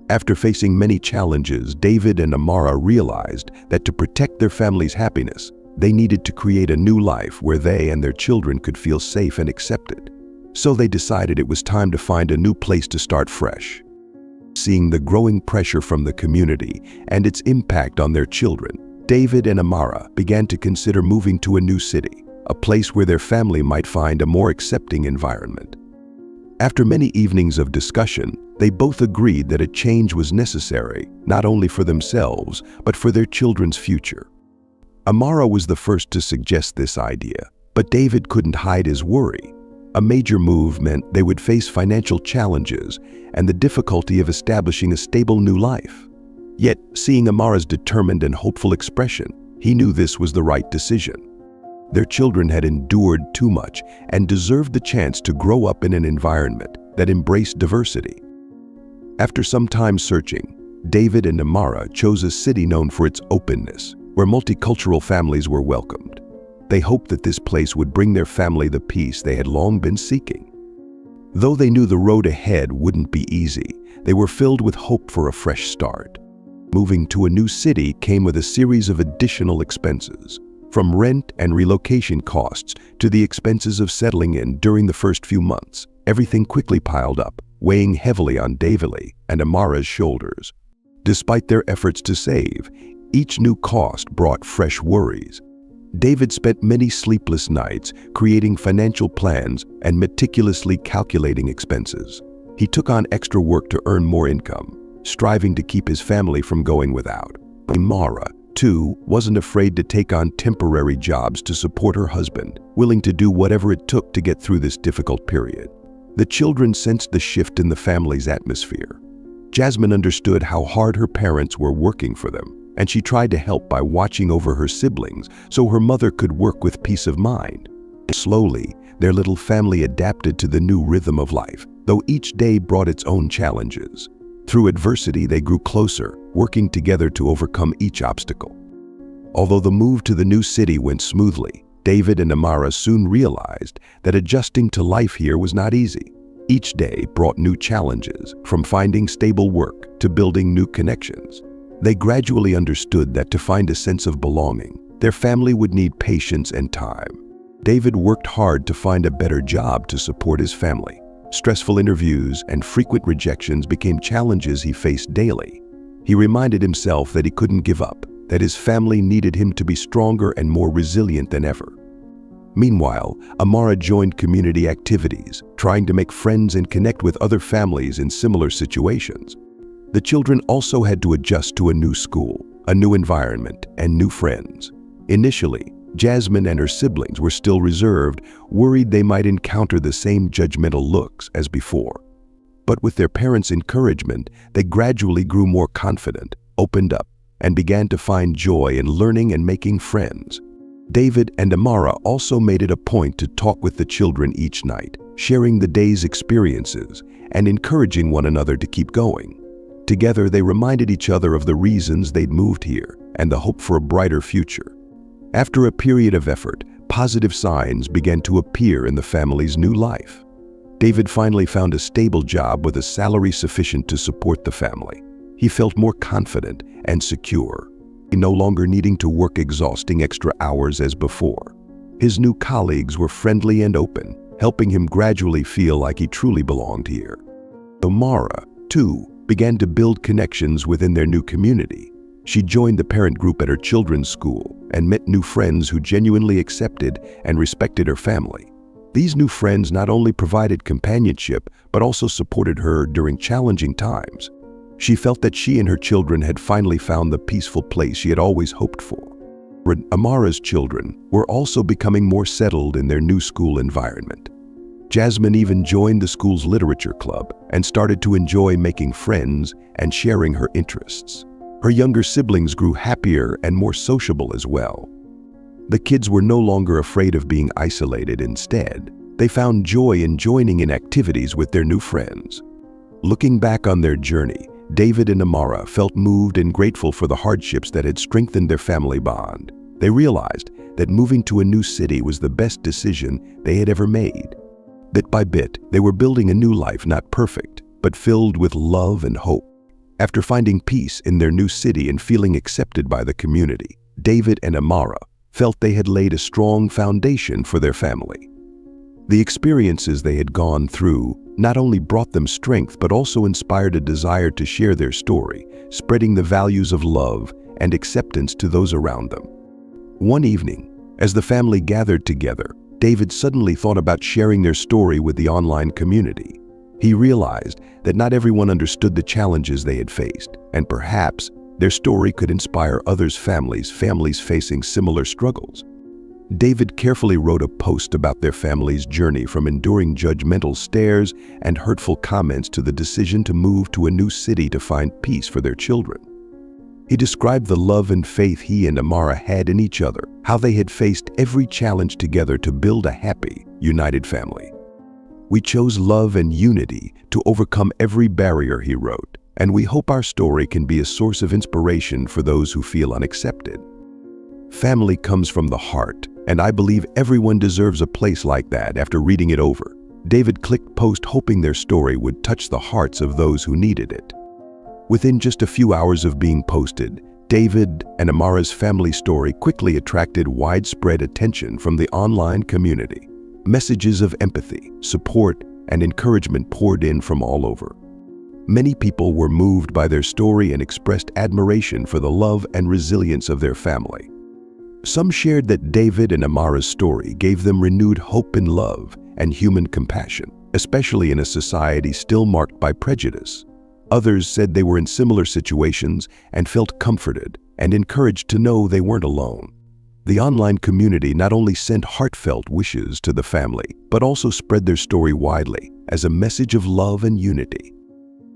After facing many challenges, David and Amara realized that to protect their family's happiness, they needed to create a new life where they and their children could feel safe and accepted. So they decided it was time to find a new place to start fresh. Seeing the growing pressure from the community and its impact on their children, David and Amara began to consider moving to a new city, a place where their family might find a more accepting environment. After many evenings of discussion, they both agreed that a change was necessary, not only for themselves, but for their children's future. Amara was the first to suggest this idea, but David couldn't hide his worry. A major move meant they would face financial challenges and the difficulty of establishing a stable new life. Yet, seeing Amara's determined and hopeful expression, he knew this was the right decision. Their children had endured too much and deserved the chance to grow up in an environment that embraced diversity. After some time searching, David and Amara chose a city known for its openness, where multicultural families were welcomed. They hoped that this place would bring their family the peace they had long been seeking. Though they knew the road ahead wouldn't be easy, they were filled with hope for a fresh start. Moving to a new city came with a series of additional expenses, from rent and relocation costs to the expenses of settling in during the first few months. Everything quickly piled up, weighing heavily on David and Amara's shoulders. Despite their efforts to save, each new cost brought fresh worries. David spent many sleepless nights creating financial plans and meticulously calculating expenses. He took on extra work to earn more income, striving to keep his family from going without. Amara, too, wasn't afraid to take on temporary jobs to support her husband, willing to do whatever it took to get through this difficult period. The children sensed the shift in the family's atmosphere. Jasmine understood how hard her parents were working for them, and she tried to help by watching over her siblings so her mother could work with peace of mind. Slowly, their little family adapted to the new rhythm of life, though each day brought its own challenges. Through adversity, they grew closer, working together to overcome each obstacle. Although the move to the new city went smoothly, David and Amara soon realized that adjusting to life here was not easy. Each day brought new challenges, from finding stable work to building new connections. They gradually understood that to find a sense of belonging, their family would need patience and time. David worked hard to find a better job to support his family. Stressful interviews and frequent rejections became challenges he faced daily. He reminded himself that he couldn't give up, that his family needed him to be stronger and more resilient than ever. Meanwhile, Amara joined community activities, trying to make friends and connect with other families in similar situations. The children also had to adjust to a new school, a new environment, and new friends. Initially, Jasmine and her siblings were still reserved, worried they might encounter the same judgmental looks as before. But with their parents' encouragement, they gradually grew more confident, opened up, and began to find joy in learning and making friends. David and Amara also made it a point to talk with the children each night, sharing the day's experiences and encouraging one another to keep going. Together, they reminded each other of the reasons they'd moved here and the hope for a brighter future. After a period of effort, positive signs began to appear in the family's new life. David finally found a stable job with a salary sufficient to support the family. He felt more confident and secure, no longer needing to work exhausting extra hours as before. His new colleagues were friendly and open, helping him gradually feel like he truly belonged here. Amara, too, began to build connections within their new community. She joined the parent group at her children's school and met new friends who genuinely accepted and respected her family. These new friends not only provided companionship, but also supported her during challenging times. She felt that she and her children had finally found the peaceful place she had always hoped for. Amara's children were also becoming more settled in their new school environment. Jasmine even joined the school's literature club and started to enjoy making friends and sharing her interests. Her younger siblings grew happier and more sociable as well. The kids were no longer afraid of being isolated. Instead, they found joy in joining in activities with their new friends. Looking back on their journey, David and Amara felt moved and grateful for the hardships that had strengthened their family bond. They realized that moving to a new city was the best decision they had ever made. Bit by bit, they were building a new life, not perfect, but filled with love and hope. After finding peace in their new city and feeling accepted by the community, David and Amara felt they had laid a strong foundation for their family. The experiences they had gone through not only brought them strength but also inspired a desire to share their story, spreading the values of love and acceptance to those around them. One evening, as the family gathered together, David suddenly thought about sharing their story with the online community. He realized that not everyone understood the challenges they had faced, and perhaps their story could inspire others' families facing similar struggles. David carefully wrote a post about their family's journey from enduring judgmental stares and hurtful comments to the decision to move to a new city to find peace for their children. He described the love and faith he and Amara had in each other, how they had faced every challenge together to build a happy, united family. "We chose love and unity to overcome every barrier," he wrote, "and we hope our story can be a source of inspiration for those who feel unaccepted." Family comes from the heart, and I believe everyone deserves a place like that. After reading it over, David clicked post, hoping their story would touch the hearts of those who needed it. Within just a few hours of being posted, David and Amara's family story quickly attracted widespread attention from the online community. Messages of empathy, support, and encouragement poured in from all over. Many people were moved by their story and expressed admiration for the love and resilience of their family. Some shared that David and Amara's story gave them renewed hope and love and human compassion, especially in a society still marked by prejudice. Others said they were in similar situations and felt comforted and encouraged to know they weren't alone. The online community not only sent heartfelt wishes to the family, but also spread their story widely as a message of love and unity.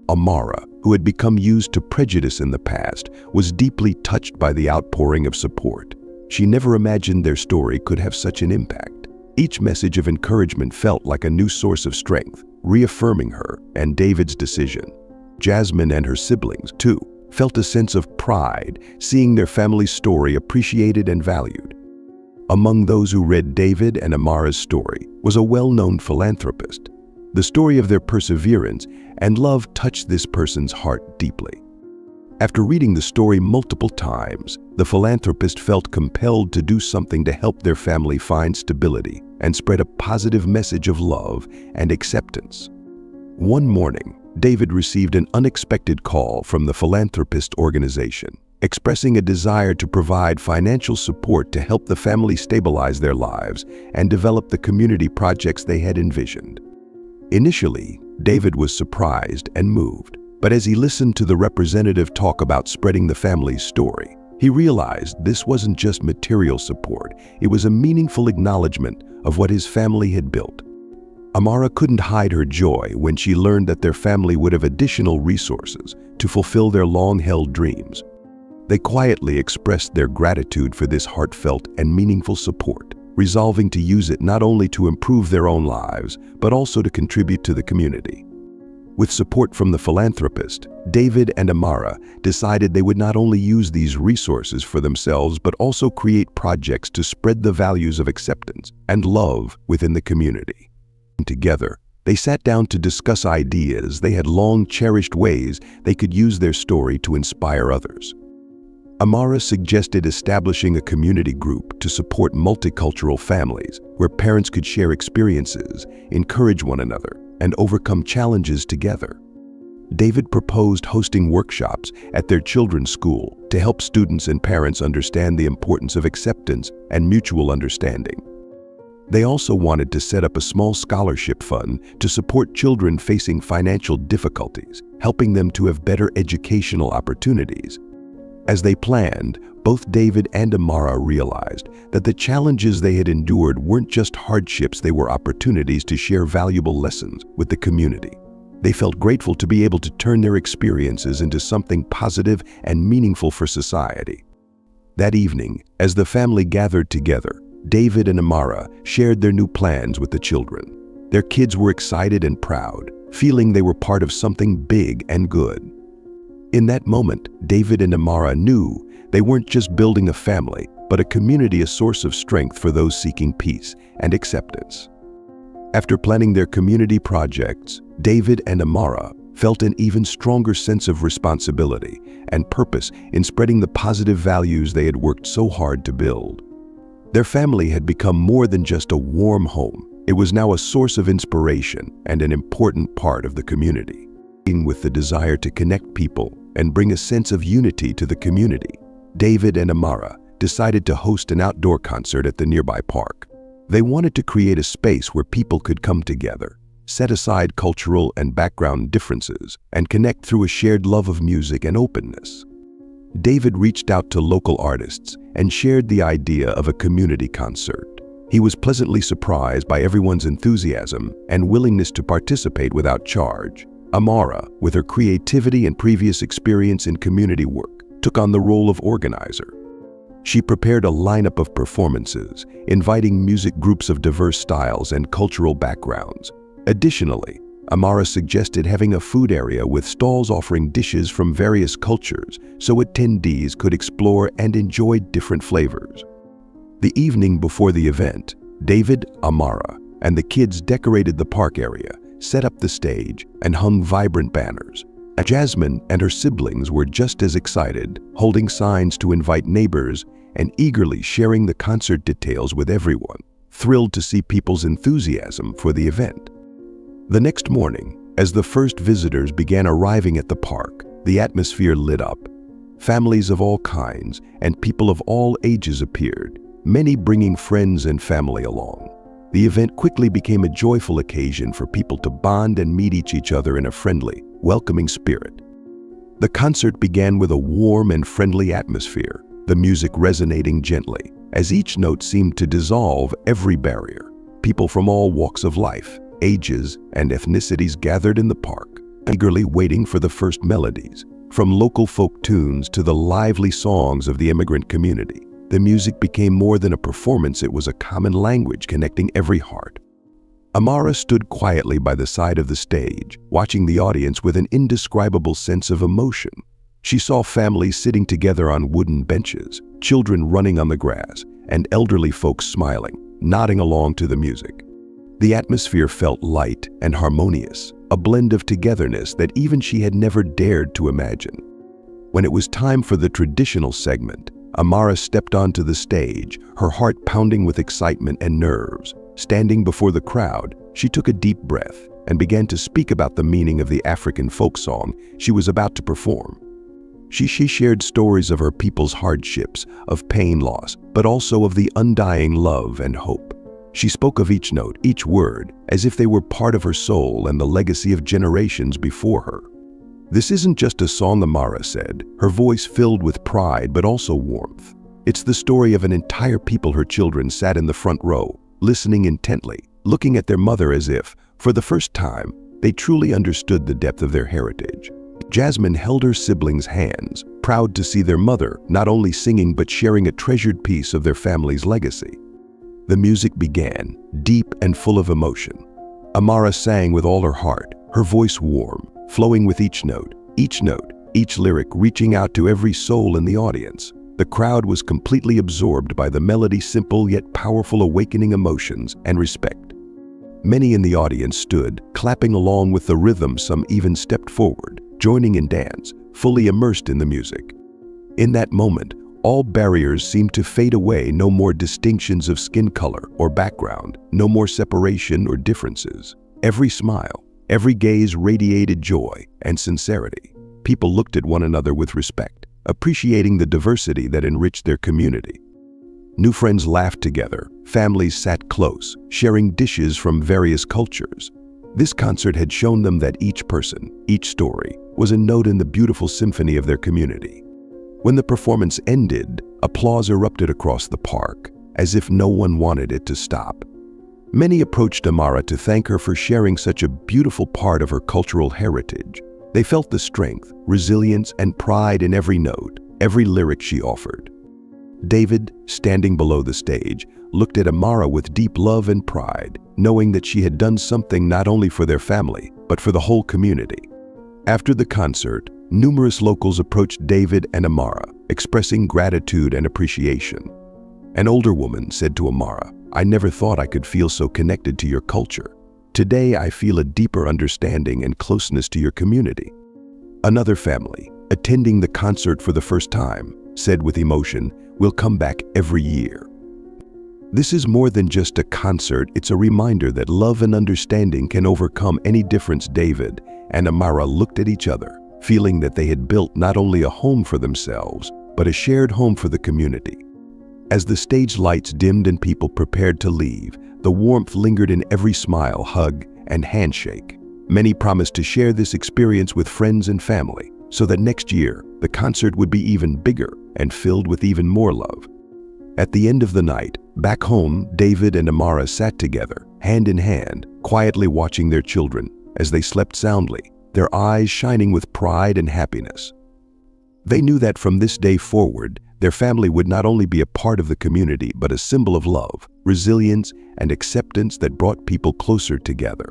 Amara, who had become used to prejudice in the past, was deeply touched by the outpouring of support. She never imagined their story could have such an impact. Each message of encouragement felt like a new source of strength, reaffirming her and David's decision. Jasmine and her siblings, too, felt a sense of pride, seeing their family's story appreciated and valued. Among those who read David and Amara's story was a well-known philanthropist. The story of their perseverance and love touched this person's heart deeply. After reading the story multiple times, the philanthropist felt compelled to do something to help their family find stability and spread a positive message of love and acceptance. One morning, David received an unexpected call from the philanthropist organization, expressing a desire to provide financial support to help the family stabilize their lives and develop the community projects they had envisioned. Initially, David was surprised and moved, but as he listened to the representative talk about spreading the family's story, he realized this wasn't just material support, it was a meaningful acknowledgement of what his family had built. Amara couldn't hide her joy when she learned that their family would have additional resources to fulfill their long-held dreams. They quietly expressed their gratitude for this heartfelt and meaningful support, resolving to use it not only to improve their own lives, but also to contribute to the community. With support from the philanthropist, David and Amara decided they would not only use these resources for themselves, but also create projects to spread the values of acceptance and love within the community. Together, they sat down to discuss ideas they had long cherished, ways they could use their story to inspire others. Amara suggested establishing a community group to support multicultural families where parents could share experiences, encourage one another, and overcome challenges together. David proposed hosting workshops at their children's school to help students and parents understand the importance of acceptance and mutual understanding. They also wanted to set up a small scholarship fund to support children facing financial difficulties, helping them to have better educational opportunities. As they planned, both David and Amara realized that the challenges they had endured weren't just hardships, they were opportunities to share valuable lessons with the community. They felt grateful to be able to turn their experiences into something positive and meaningful for society. That evening, as the family gathered together, David and Amara shared their new plans with the children. Their kids were excited and proud, feeling they were part of something big and good. In that moment, David and Amara knew they weren't just building a family, but a community a source of strength for those seeking peace and acceptance. After planning their community projects, David and Amara felt an even stronger sense of responsibility and purpose in spreading the positive values they had worked so hard to build. Their family had become more than just a warm home. It was now a source of inspiration and an important part of the community. With the desire to connect people and bring a sense of unity to the community, David and Amara decided to host an outdoor concert at the nearby park. They wanted to create a space where people could come together, set aside cultural and background differences, and connect through a shared love of music and openness. David reached out to local artists and shared the idea of a community concert. He was pleasantly surprised by everyone's enthusiasm and willingness to participate without charge. Amara, with her creativity and previous experience in community work, took on the role of organizer. She prepared a lineup of performances, inviting music groups of diverse styles and cultural backgrounds. Additionally, Amara suggested having a food area with stalls offering dishes from various cultures so attendees could explore and enjoy different flavors. The evening before the event, David, Amara, and the kids decorated the park area, set up the stage, and hung vibrant banners. Jasmine and her siblings were just as excited, holding signs to invite neighbors and eagerly sharing the concert details with everyone, thrilled to see people's enthusiasm for the event. The next morning, as the first visitors began arriving at the park, the atmosphere lit up. Families of all kinds and people of all ages appeared, many bringing friends and family along. The event quickly became a joyful occasion for people to bond and meet each other in a friendly, welcoming spirit. The concert began with a warm and friendly atmosphere, the music resonating gently, as each note seemed to dissolve every barrier. People from all walks of life, ages, and ethnicities gathered in the park, eagerly waiting for the first melodies. From local folk tunes to the lively songs of the immigrant community, the music became more than a performance, it was a common language connecting every heart. Amara stood quietly by the side of the stage, watching the audience with an indescribable sense of emotion. She saw families sitting together on wooden benches, children running on the grass, and elderly folks smiling, nodding along to the music. The atmosphere felt light and harmonious, a blend of togetherness that even she had never dared to imagine. When it was time for the traditional segment, Amara stepped onto the stage, her heart pounding with excitement and nerves. Standing before the crowd, she took a deep breath and began to speak about the meaning of the African folk song she was about to perform. She shared stories of her people's hardships, of pain, loss, but also of the undying love and hope. She spoke of each note, each word, as if they were part of her soul and the legacy of generations before her. "This isn't just a song," Amara said, her voice filled with pride but also warmth. "It's the story of an entire people." Her children sat in the front row, listening intently, looking at their mother as if, for the first time, they truly understood the depth of their heritage. Jasmine held her siblings' hands, proud to see their mother not only singing but sharing a treasured piece of their family's legacy. The music began, deep and full of emotion. Amara sang with all her heart, her voice warm, flowing with each note, each lyric reaching out to every soul in the audience. The crowd was completely absorbed by the melody's simple yet powerful, awakening emotions and respect. Many in the audience stood, clapping along with the rhythm. Some even stepped forward, joining in dance, fully immersed in the music. In that moment, all barriers seemed to fade away. No more distinctions of skin color or background, no more separation or differences. Every smile, every gaze radiated joy and sincerity. People looked at one another with respect, appreciating the diversity that enriched their community. New friends laughed together, families sat close, sharing dishes from various cultures. This concert had shown them that each person, each story, was a note in the beautiful symphony of their community. When the performance ended, applause erupted across the park, as if no one wanted it to stop. Many approached Amara to thank her for sharing such a beautiful part of her cultural heritage. They felt the strength, resilience, and pride in every note, every lyric she offered. David, standing below the stage, looked at Amara with deep love and pride, knowing that she had done something not only for their family, but for the whole community. After the concert, numerous locals approached David and Amara, expressing gratitude and appreciation. An older woman said to Amara, "I never thought I could feel so connected to your culture. Today I feel a deeper understanding and closeness to your community." Another family, attending the concert for the first time, said with emotion, "We'll come back every year." This is more than just a concert, it's a reminder that love and understanding can overcome any difference. David and Amara looked at each other, feeling that they had built not only a home for themselves, but a shared home for the community. As the stage lights dimmed and people prepared to leave, the warmth lingered in every smile, hug, and handshake. Many promised to share this experience with friends and family, so that next year, the concert would be even bigger and filled with even more love. At the end of the night, back home, David and Amara sat together, hand in hand, quietly watching their children as they slept soundly, their eyes shining with pride and happiness. They knew that from this day forward, their family would not only be a part of the community, but a symbol of love, resilience, and acceptance that brought people closer together.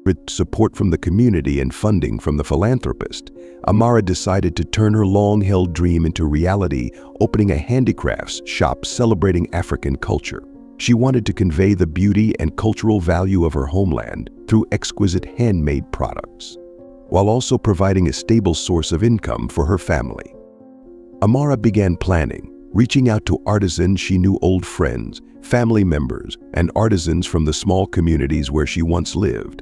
With support from the community and funding from the philanthropist, Amara decided to turn her long-held dream into reality, opening a handicrafts shop celebrating African culture. She wanted to convey the beauty and cultural value of her homeland through exquisite handmade products, while also providing a stable source of income for her family. Amara began planning, reaching out to artisans she knew, old friends, family members, and artisans from the small communities where she once lived.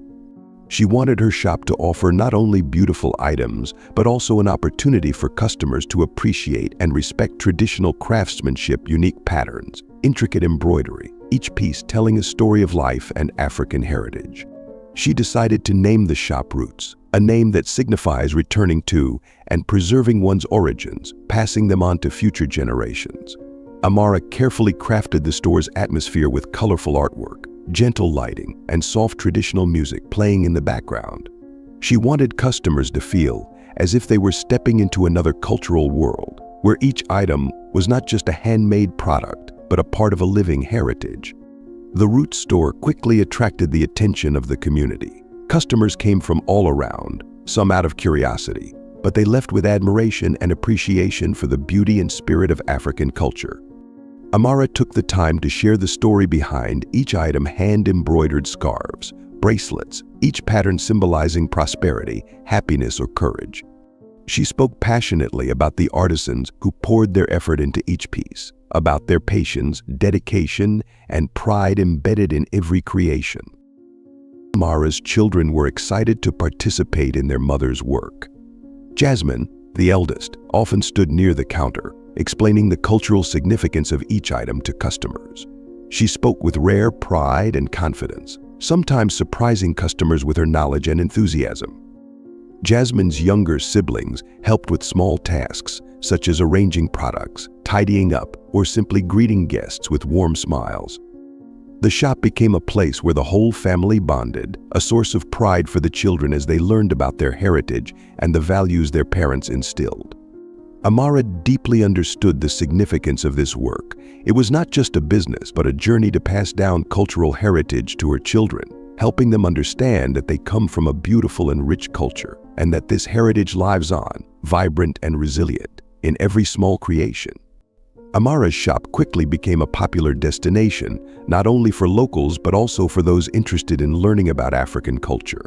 She wanted her shop to offer not only beautiful items, but also an opportunity for customers to appreciate and respect traditional craftsmanship, unique patterns, intricate embroidery, each piece telling a story of life and African heritage. She decided to name the shop Roots, a name that signifies returning to and preserving one's origins, passing them on to future generations. Amara carefully crafted the store's atmosphere with colorful artwork, gentle lighting, and soft traditional music playing in the background. She wanted customers to feel as if they were stepping into another cultural world, where each item was not just a handmade product, but a part of a living heritage. The Roots store quickly attracted the attention of the community. Customers came from all around, some out of curiosity, but they left with admiration and appreciation for the beauty and spirit of African culture. Amara took the time to share the story behind each item: hand-embroidered scarves, bracelets, each pattern symbolizing prosperity, happiness, or courage. She spoke passionately about the artisans who poured their effort into each piece, about their patience, dedication, and pride embedded in every creation. Amara's children were excited to participate in their mother's work. Jasmine, the eldest, often stood near the counter, explaining the cultural significance of each item to customers. She spoke with rare pride and confidence, sometimes surprising customers with her knowledge and enthusiasm. Jasmine's younger siblings helped with small tasks, such as arranging products, tidying up, or simply greeting guests with warm smiles. The shop became a place where the whole family bonded, a source of pride for the children as they learned about their heritage and the values their parents instilled. Amara deeply understood the significance of this work. It was not just a business, but a journey to pass down cultural heritage to her children, helping them understand that they come from a beautiful and rich culture, and that this heritage lives on, vibrant and resilient, in every small creation. Amara's shop quickly became a popular destination, not only for locals but also for those interested in learning about African culture.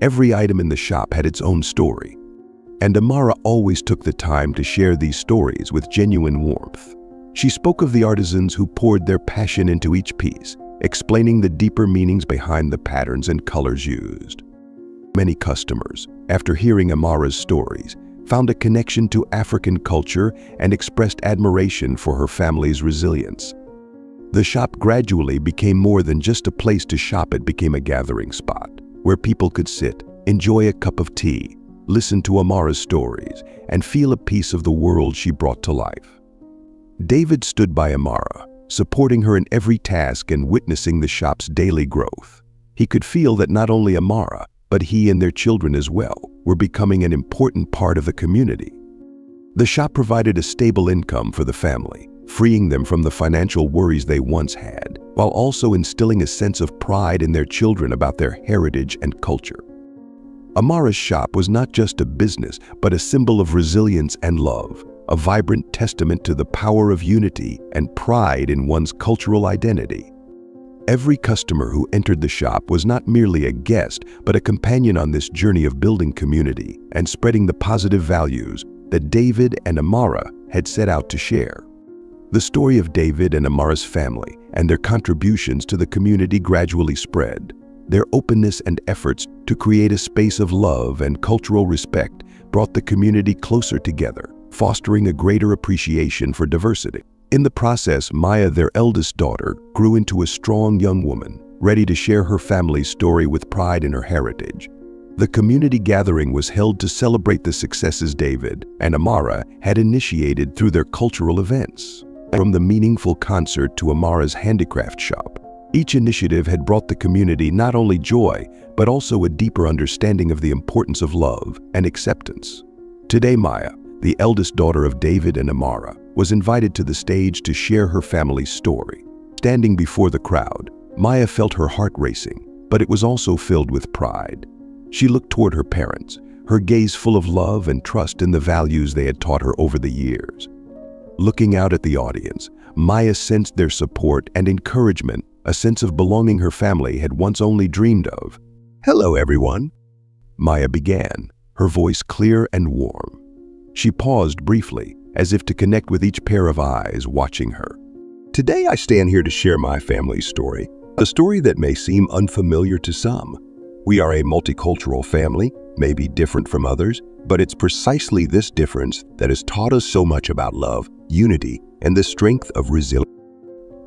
Every item in the shop had its own story, and Amara always took the time to share these stories with genuine warmth. She spoke of the artisans who poured their passion into each piece, explaining the deeper meanings behind the patterns and colors used. Many customers, after hearing Amara's stories, found a connection to African culture and expressed admiration for her family's resilience. The shop gradually became more than just a place to shop. It became a gathering spot where people could sit, enjoy a cup of tea, listen to Amara's stories, and feel a piece of the world she brought to life. David stood by Amara, supporting her in every task and witnessing the shop's daily growth. He could feel that not only Amara, but he and their children as well were becoming an important part of the community. The shop provided a stable income for the family, freeing them from the financial worries they once had, while also instilling a sense of pride in their children about their heritage and culture. Amara's shop was not just a business, but a symbol of resilience and love, a vibrant testament to the power of unity and pride in one's cultural identity. Every customer who entered the shop was not merely a guest, but a companion on this journey of building community and spreading the positive values that David and Amara had set out to share. The story of David and Amara's family and their contributions to the community gradually spread. Their openness and efforts to create a space of love and cultural respect brought the community closer together, fostering a greater appreciation for diversity. In the process, Maya, their eldest daughter, grew into a strong young woman, ready to share her family's story with pride in her heritage. The community gathering was held to celebrate the successes David and Amara had initiated through their cultural events. From the meaningful concert to Amara's handicraft shop, each initiative had brought the community not only joy, but also a deeper understanding of the importance of love and acceptance. Today, Maya, the eldest daughter of David and Amara, was invited to the stage to share her family's story. Standing before the crowd, Maya felt her heart racing, but it was also filled with pride. She looked toward her parents, her gaze full of love and trust in the values they had taught her over the years. Looking out at the audience, Maya sensed their support and encouragement, a sense of belonging her family had once only dreamed of. Hello, everyone. Maya began, her voice clear and warm. She paused briefly, as if to connect with each pair of eyes watching her. Today I stand here to share my family's story, a story that may seem unfamiliar to some. We are a multicultural family, maybe different from others, but it's precisely this difference that has taught us so much about love, unity, and the strength of resilience.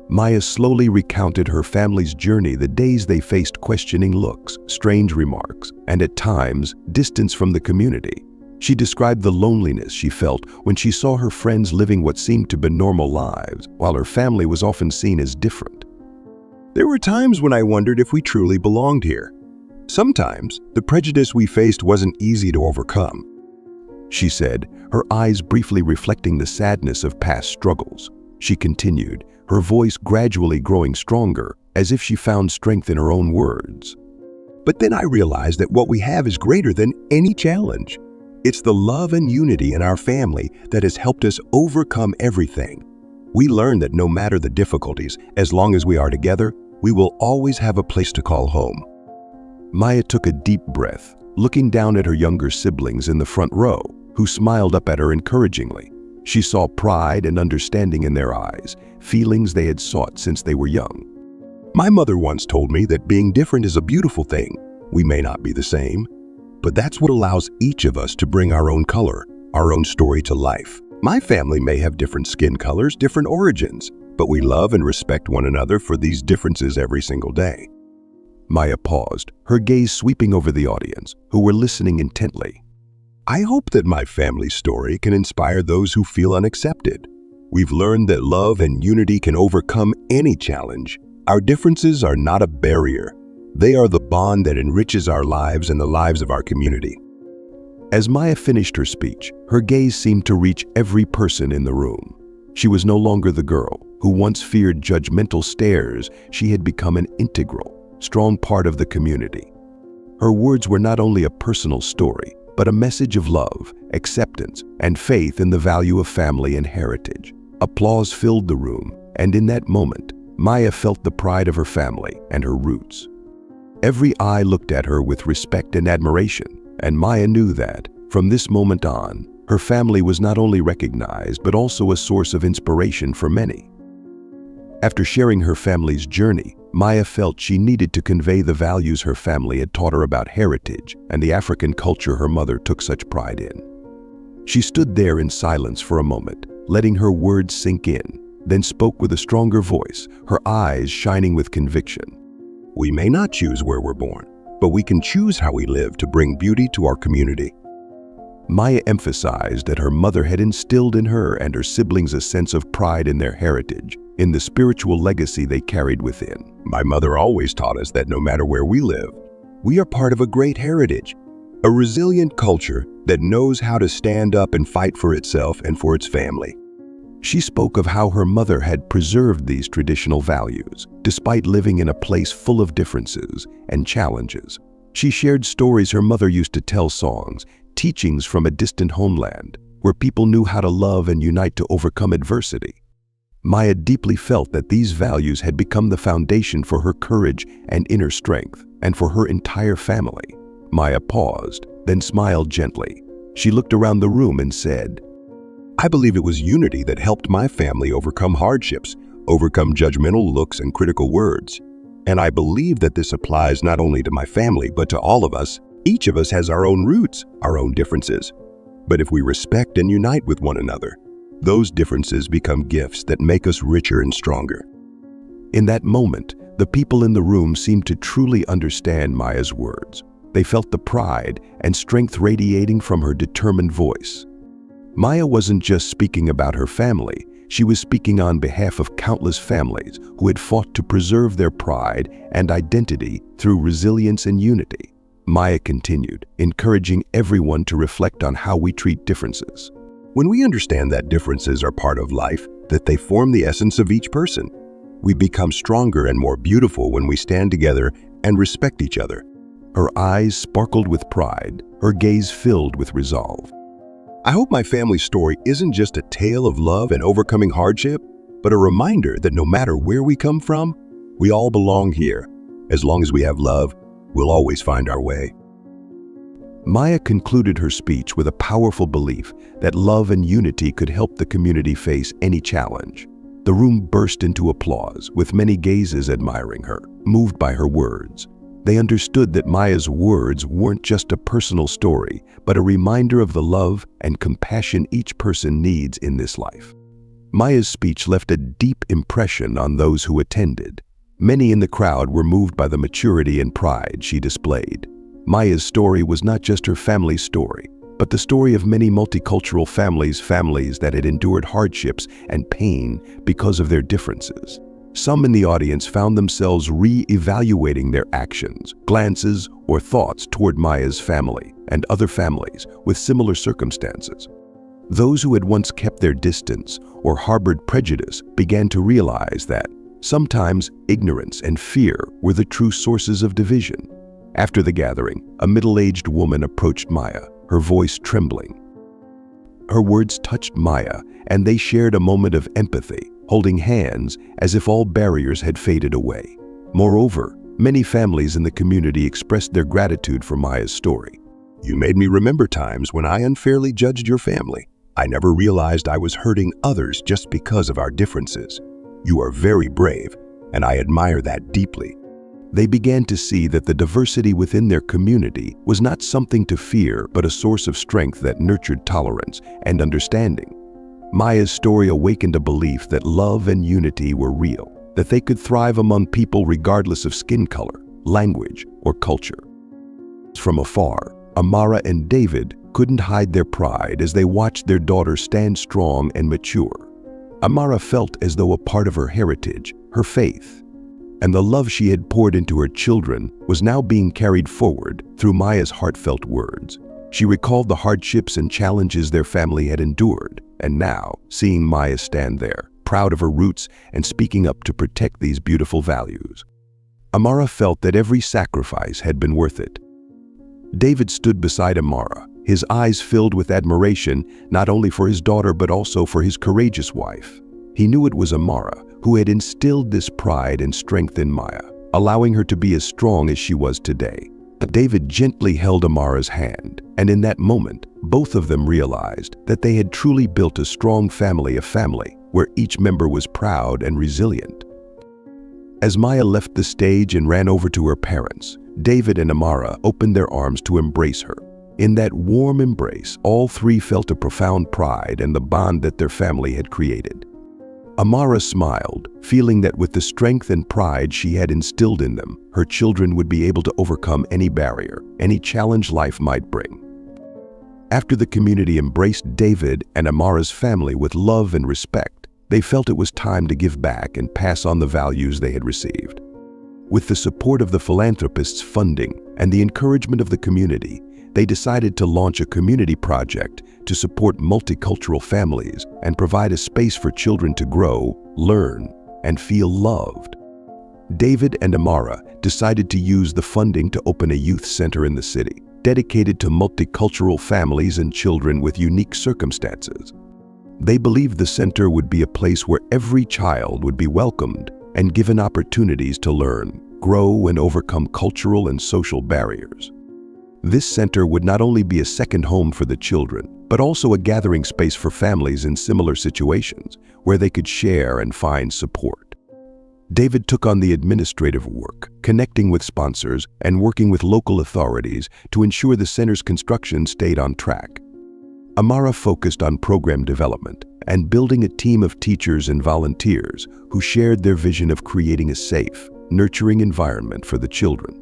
Maya slowly recounted her family's journey, the days they faced questioning looks, strange remarks, and at times, distance from the community. She described the loneliness she felt when she saw her friends living what seemed to be normal lives, while her family was often seen as different. There were times when I wondered if we truly belonged here. Sometimes, the prejudice we faced wasn't easy to overcome, she said, her eyes briefly reflecting the sadness of past struggles. She continued, her voice gradually growing stronger, as if she found strength in her own words. But then I realized that what we have is greater than any challenge. It's the love and unity in our family that has helped us overcome everything. We learned that no matter the difficulties, as long as we are together, we will always have a place to call home. Maya took a deep breath, looking down at her younger siblings in the front row, who smiled up at her encouragingly. She saw pride and understanding in their eyes, feelings they had sought since they were young. My mother once told me that being different is a beautiful thing. We may not be the same, but that's what allows each of us to bring our own color, our own story to life. My family may have different skin colors, different origins, but we love and respect one another for these differences every single day. Maya paused, her gaze sweeping over the audience, who were listening intently. I hope that my family's story can inspire those who feel unaccepted. We've learned that love and unity can overcome any challenge. Our differences are not a barrier. They are the bond that enriches our lives and the lives of our community. As Maya finished her speech, her gaze seemed to reach every person in the room. She was no longer the girl who once feared judgmental stares. She had become an integral, strong part of the community. Her words were not only a personal story, but a message of love, acceptance, and faith in the value of family and heritage. Applause filled the room, and in that moment, Maya felt the pride of her family and her roots. Every eye looked at her with respect and admiration, and Maya knew that, from this moment on, her family was not only recognized, but also a source of inspiration for many. After sharing her family's journey, Maya felt she needed to convey the values her family had taught her about heritage and the African culture her mother took such pride in. She stood there in silence for a moment, letting her words sink in, then spoke with a stronger voice, her eyes shining with conviction. We may not choose where we're born, but we can choose how we live to bring beauty to our community. Maya emphasized that her mother had instilled in her and her siblings a sense of pride in their heritage, in the spiritual legacy they carried within. My mother always taught us that no matter where we live, we are part of a great heritage, a resilient culture that knows how to stand up and fight for itself and for its family. She spoke of how her mother had preserved these traditional values, despite living in a place full of differences and challenges. She shared stories her mother used to tell, songs, teachings from a distant homeland, where people knew how to love and unite to overcome adversity. Maya deeply felt that these values had become the foundation for her courage and inner strength, and for her entire family. Maya paused, then smiled gently. She looked around the room and said, I believe it was unity that helped my family overcome hardships, overcome judgmental looks and critical words. And I believe that this applies not only to my family, but to all of us. Each of us has our own roots, our own differences. But if we respect and unite with one another, those differences become gifts that make us richer and stronger. In that moment, the people in the room seemed to truly understand Maya's words. They felt the pride and strength radiating from her determined voice. Maya wasn't just speaking about her family, she was speaking on behalf of countless families who had fought to preserve their pride and identity through resilience and unity. Maya continued, encouraging everyone to reflect on how we treat differences. When we understand that differences are part of life, that they form the essence of each person, we become stronger and more beautiful when we stand together and respect each other. Her eyes sparkled with pride, her gaze filled with resolve. I hope my family's story isn't just a tale of love and overcoming hardship, but a reminder that no matter where we come from, we all belong here. As long as we have love, we'll always find our way. Maya concluded her speech with a powerful belief that love and unity could help the community face any challenge. The room burst into applause, with many gazes admiring her, moved by her words. They understood that Maya's words weren't just a personal story, but a reminder of the love and compassion each person needs in this life. Maya's speech left a deep impression on those who attended. Many in the crowd were moved by the maturity and pride she displayed. Maya's story was not just her family's story, but the story of many multicultural families that had endured hardships and pain because of their differences. Some in the audience found themselves re-evaluating their actions, glances, or thoughts toward Maya's family and other families with similar circumstances. Those who had once kept their distance or harbored prejudice began to realize that sometimes ignorance and fear were the true sources of division. After the gathering, a middle-aged woman approached Maya, her voice trembling. Her words touched Maya, and they shared a moment of empathy, holding hands as if all barriers had faded away. Moreover, many families in the community expressed their gratitude for Maya's story. You made me remember times when I unfairly judged your family. I never realized I was hurting others just because of our differences. You are very brave, and I admire that deeply. They began to see that the diversity within their community was not something to fear, but a source of strength that nurtured tolerance and understanding. Maya's story awakened a belief that love and unity were real, that they could thrive among people regardless of skin color, language, or culture. From afar, Amara and David couldn't hide their pride as they watched their daughter stand strong and mature. Amara felt as though a part of her heritage, her faith, and the love she had poured into her children was now being carried forward through Maya's heartfelt words. She recalled the hardships and challenges their family had endured, and now, seeing Maya stand there, proud of her roots and speaking up to protect these beautiful values, Amara felt that every sacrifice had been worth it. David stood beside Amara, his eyes filled with admiration not only for his daughter but also for his courageous wife. He knew it was Amara who had instilled this pride and strength in Maya, allowing her to be as strong as she was today. David gently held Amara's hand, and in that moment, both of them realized that they had truly built a strong family, a family where each member was proud and resilient. As Maya left the stage and ran over to her parents, David and Amara opened their arms to embrace her. In that warm embrace, all three felt a profound pride in the bond that their family had created. Amara smiled, feeling that with the strength and pride she had instilled in them, her children would be able to overcome any barrier, any challenge life might bring. After the community embraced David and Amara's family with love and respect, they felt it was time to give back and pass on the values they had received. With the support of the philanthropists' funding and the encouragement of the community, they decided to launch a community project to support multicultural families and provide a space for children to grow, learn, and feel loved. David and Amara decided to use the funding to open a youth center in the city, dedicated to multicultural families and children with unique circumstances. They believed the center would be a place where every child would be welcomed and given opportunities to learn, grow, and overcome cultural and social barriers. This center would not only be a second home for the children, but also a gathering space for families in similar situations where they could share and find support. David took on the administrative work, connecting with sponsors and working with local authorities to ensure the center's construction stayed on track. Amara focused on program development and building a team of teachers and volunteers who shared their vision of creating a safe, nurturing environment for the children.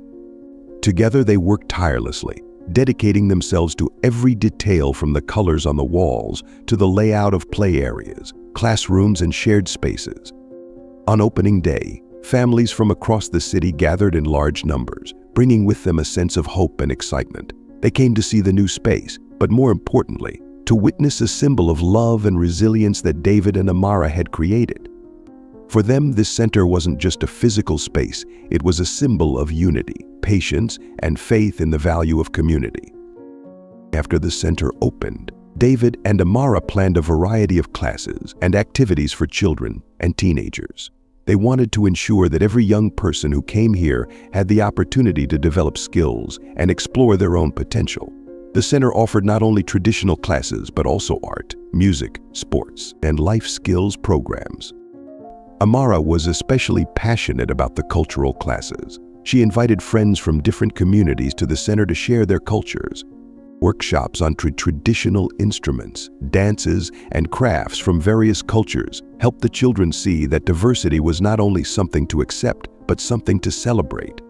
Together they worked tirelessly, dedicating themselves to every detail from the colors on the walls to the layout of play areas, classrooms, and shared spaces. On opening day, families from across the city gathered in large numbers, bringing with them a sense of hope and excitement. They came to see the new space, but more importantly, to witness a symbol of love and resilience that David and Amara had created. For them, this center wasn't just a physical space, it was a symbol of unity, patience, and faith in the value of community. After the center opened, David and Amara planned a variety of classes and activities for children and teenagers. They wanted to ensure that every young person who came here had the opportunity to develop skills and explore their own potential. The center offered not only traditional classes, but also art, music, sports, and life skills programs. Amara was especially passionate about the cultural classes. She invited friends from different communities to the center to share their cultures. Workshops on traditional instruments, dances, and crafts from various cultures helped the children see that diversity was not only something to accept, but something to celebrate.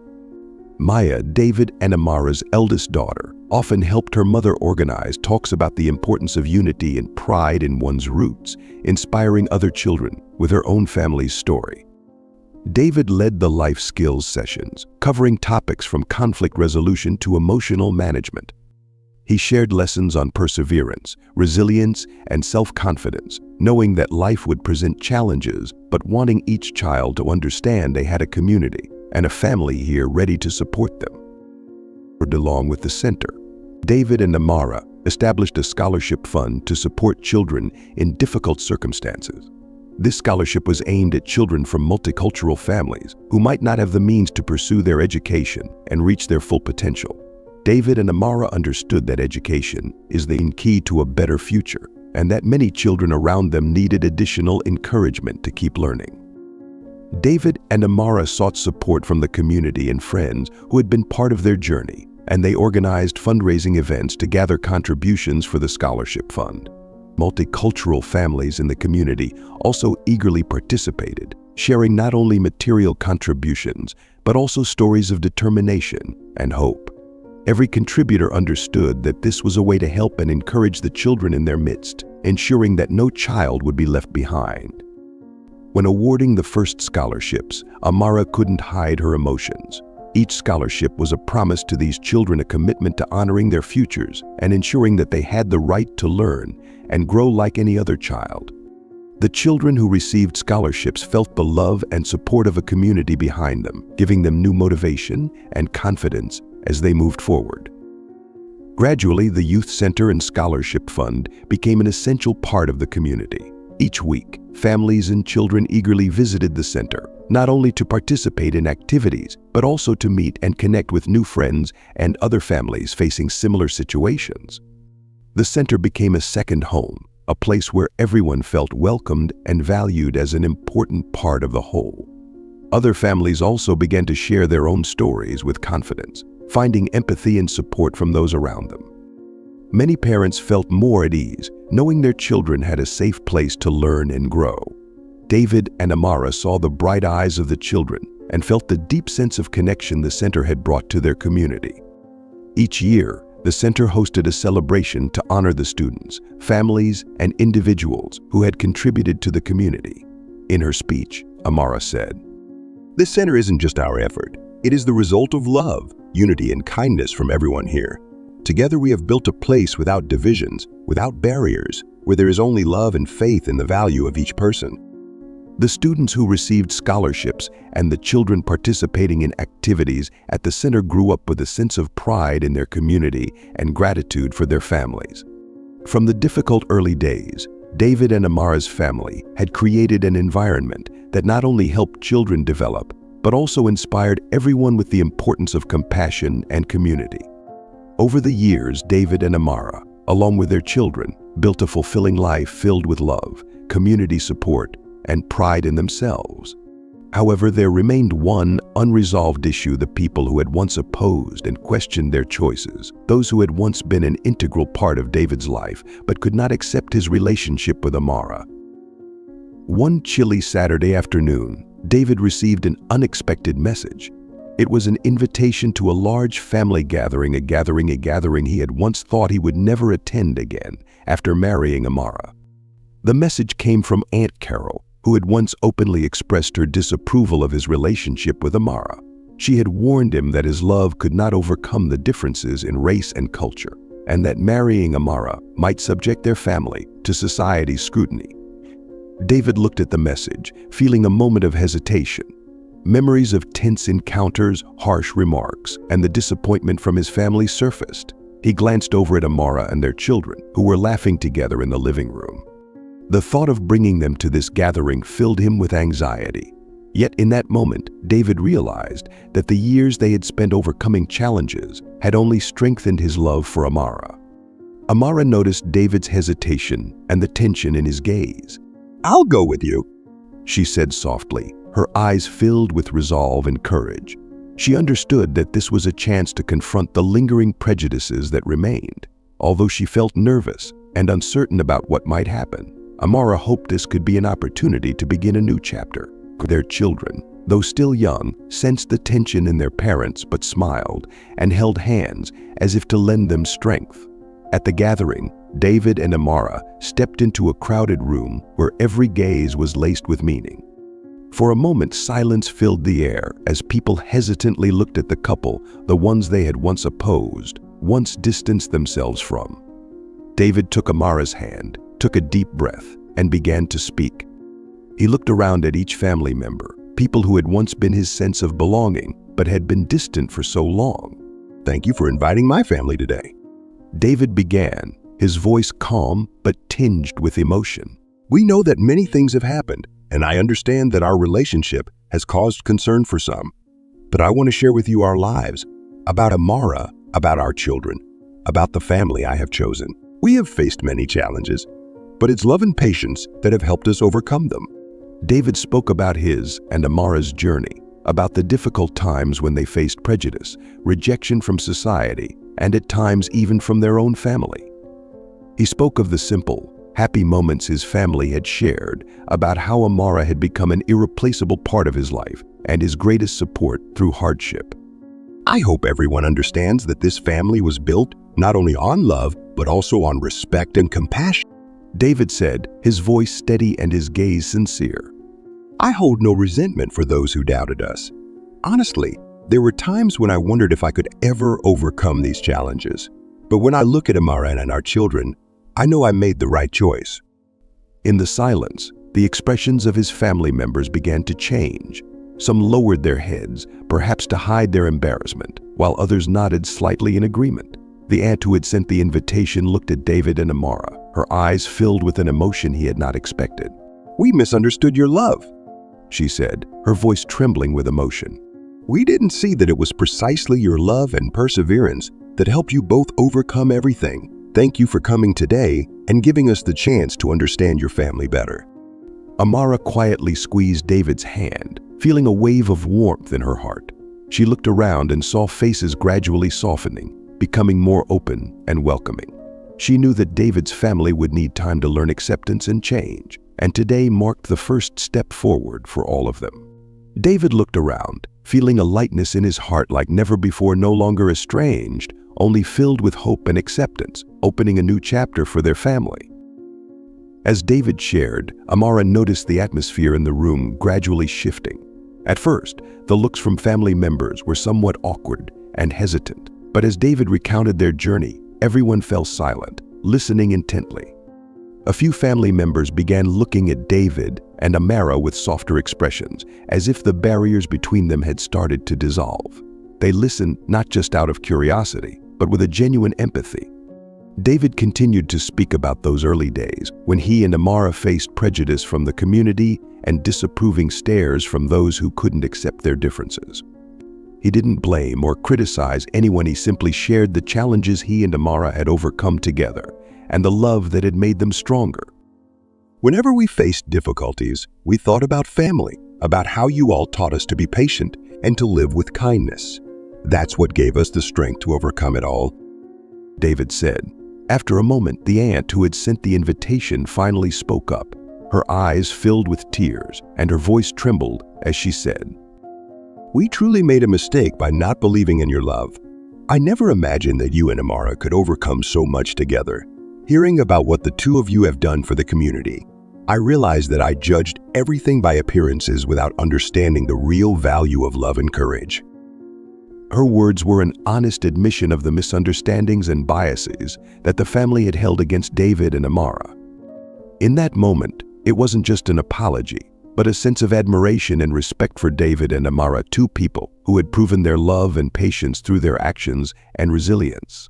Maya, David and Amara's eldest daughter, often helped her mother organize talks about the importance of unity and pride in one's roots, inspiring other children with her own family's story. David led the life skills sessions, covering topics from conflict resolution to emotional management. He shared lessons on perseverance, resilience, and self-confidence, knowing that life would present challenges, but wanting each child to understand they had a community and a family here ready to support them. Along with the center, David and Amara established a scholarship fund to support children in difficult circumstances. This scholarship was aimed at children from multicultural families who might not have the means to pursue their education and reach their full potential. David and Amara understood that education is the key to a better future, and that many children around them needed additional encouragement to keep learning. David and Amara sought support from the community and friends who had been part of their journey, and they organized fundraising events to gather contributions for the scholarship fund. Multicultural families in the community also eagerly participated, sharing not only material contributions, but also stories of determination and hope. Every contributor understood that this was a way to help and encourage the children in their midst, ensuring that no child would be left behind. When awarding the first scholarships, Amara couldn't hide her emotions. Each scholarship was a promise to these children, a commitment to honoring their futures and ensuring that they had the right to learn and grow like any other child. The children who received scholarships felt the love and support of a community behind them, giving them new motivation and confidence as they moved forward. Gradually, the Youth Center and Scholarship Fund became an essential part of the community. Each week, families and children eagerly visited the center, not only to participate in activities, but also to meet and connect with new friends and other families facing similar situations. The center became a second home, a place where everyone felt welcomed and valued as an important part of the whole. Other families also began to share their own stories with confidence, finding empathy and support from those around them. Many parents felt more at ease, knowing their children had a safe place to learn and grow. David and Amara saw the bright eyes of the children and felt the deep sense of connection the center had brought to their community. Each year, the center hosted a celebration to honor the students, families, and individuals who had contributed to the community. In her speech, Amara said, "This center isn't just our effort. It is the result of love, unity, and kindness from everyone here. Together we have built a place without divisions, without barriers, where there is only love and faith in the value of each person." The students who received scholarships and the children participating in activities at the center grew up with a sense of pride in their community and gratitude for their families. From the difficult early days, David and Amara's family had created an environment that not only helped children develop, but also inspired everyone with the importance of compassion and community. Over the years, David and Amara, along with their children, built a fulfilling life filled with love, community support, and pride in themselves. However, there remained one unresolved issue: the people who had once opposed and questioned their choices, those who had once been an integral part of David's life but could not accept his relationship with Amara. One chilly Saturday afternoon, David received an unexpected message. It was an invitation to a large family gathering, a gathering he had once thought he would never attend again after marrying Amara. The message came from Aunt Carol, who had once openly expressed her disapproval of his relationship with Amara. She had warned him that his love could not overcome the differences in race and culture, and that marrying Amara might subject their family to society's scrutiny. David looked at the message, feeling a moment of hesitation. Memories of tense encounters, harsh remarks, and the disappointment from his family surfaced. He glanced over at Amara and their children, who were laughing together in the living room. The thought of bringing them to this gathering filled him with anxiety. Yet in that moment, David realized that the years they had spent overcoming challenges had only strengthened his love for Amara. Amara noticed David's hesitation and the tension in his gaze. "I'll go with you," she said softly, her eyes filled with resolve and courage. She understood that this was a chance to confront the lingering prejudices that remained. Although she felt nervous and uncertain about what might happen, Amara hoped this could be an opportunity to begin a new chapter. Their children, though still young, sensed the tension in their parents but smiled and held hands as if to lend them strength. At the gathering, David and Amara stepped into a crowded room where every gaze was laced with meaning. For a moment, silence filled the air as people hesitantly looked at the couple, the ones they had once opposed, once distanced themselves from. David took Amara's hand, took a deep breath, and began to speak. He looked around at each family member, people who had once been his sense of belonging, but had been distant for so long. "Thank you for inviting my family today." David began, his voice calm but tinged with emotion. "We know that many things have happened, and I understand that our relationship has caused concern for some. But I want to share with you our lives, about Amara, about our children, about the family I have chosen. We have faced many challenges, but it's love and patience that have helped us overcome them." David spoke about his and Amara's journey, about the difficult times when they faced prejudice, rejection from society, and at times even from their own family. He spoke of the simple, happy moments his family had shared, about how Amara had become an irreplaceable part of his life and his greatest support through hardship. "I hope everyone understands that this family was built not only on love, but also on respect and compassion," David said, his voice steady and his gaze sincere. "I hold no resentment for those who doubted us. Honestly, there were times when I wondered if I could ever overcome these challenges. But when I look at Amara and our children, I know I made the right choice." In the silence, the expressions of his family members began to change. Some lowered their heads, perhaps to hide their embarrassment, while others nodded slightly in agreement. The aunt who had sent the invitation looked at David and Amara, her eyes filled with an emotion he had not expected. "We misunderstood your love," she said, her voice trembling with emotion. "We didn't see that it was precisely your love and perseverance that helped you both overcome everything. Thank you for coming today and giving us the chance to understand your family better." Amara quietly squeezed David's hand, feeling a wave of warmth in her heart. She looked around and saw faces gradually softening, becoming more open and welcoming. She knew that David's family would need time to learn acceptance and change, and today marked the first step forward for all of them. David looked around, feeling a lightness in his heart like never before, no longer estranged, only filled with hope and acceptance, opening a new chapter for their family. As David shared, Amara noticed the atmosphere in the room gradually shifting. At first, the looks from family members were somewhat awkward and hesitant, but as David recounted their journey, everyone fell silent, listening intently. A few family members began looking at David and Amara with softer expressions, as if the barriers between them had started to dissolve. They listened not just out of curiosity, but with a genuine empathy. David continued to speak about those early days when he and Amara faced prejudice from the community and disapproving stares from those who couldn't accept their differences. He didn't blame or criticize anyone. He simply shared the challenges he and Amara had overcome together and the love that had made them stronger. Whenever we faced difficulties, we thought about family, about how you all taught us to be patient and to live with kindness. That's what gave us the strength to overcome it all, David said. After a moment, the aunt who had sent the invitation finally spoke up. Her eyes filled with tears, and her voice trembled as she said, "We truly made a mistake by not believing in your love. I never imagined that you and Amara could overcome so much together. Hearing about what the two of you have done for the community, I realized that I judged everything by appearances without understanding the real value of love and courage." Her words were an honest admission of the misunderstandings and biases that the family had held against David and Amara. In that moment, it wasn't just an apology, but a sense of admiration and respect for David and Amara, two people who had proven their love and patience through their actions and resilience.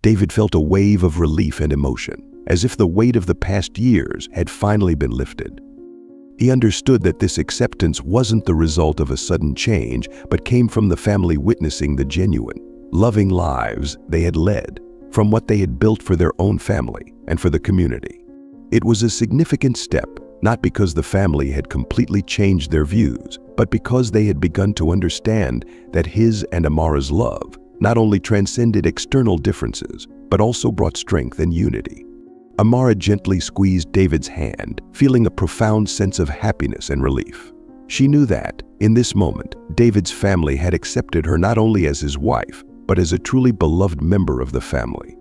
David felt a wave of relief and emotion, as if the weight of the past years had finally been lifted. He understood that this acceptance wasn't the result of a sudden change, but came from the family witnessing the genuine, loving lives they had led, from what they had built for their own family and for the community. It was a significant step, not because the family had completely changed their views, but because they had begun to understand that his and Amara's love not only transcended external differences, but also brought strength and unity. Amara gently squeezed David's hand, feeling a profound sense of happiness and relief. She knew that, in this moment, David's family had accepted her not only as his wife, but as a truly beloved member of the family.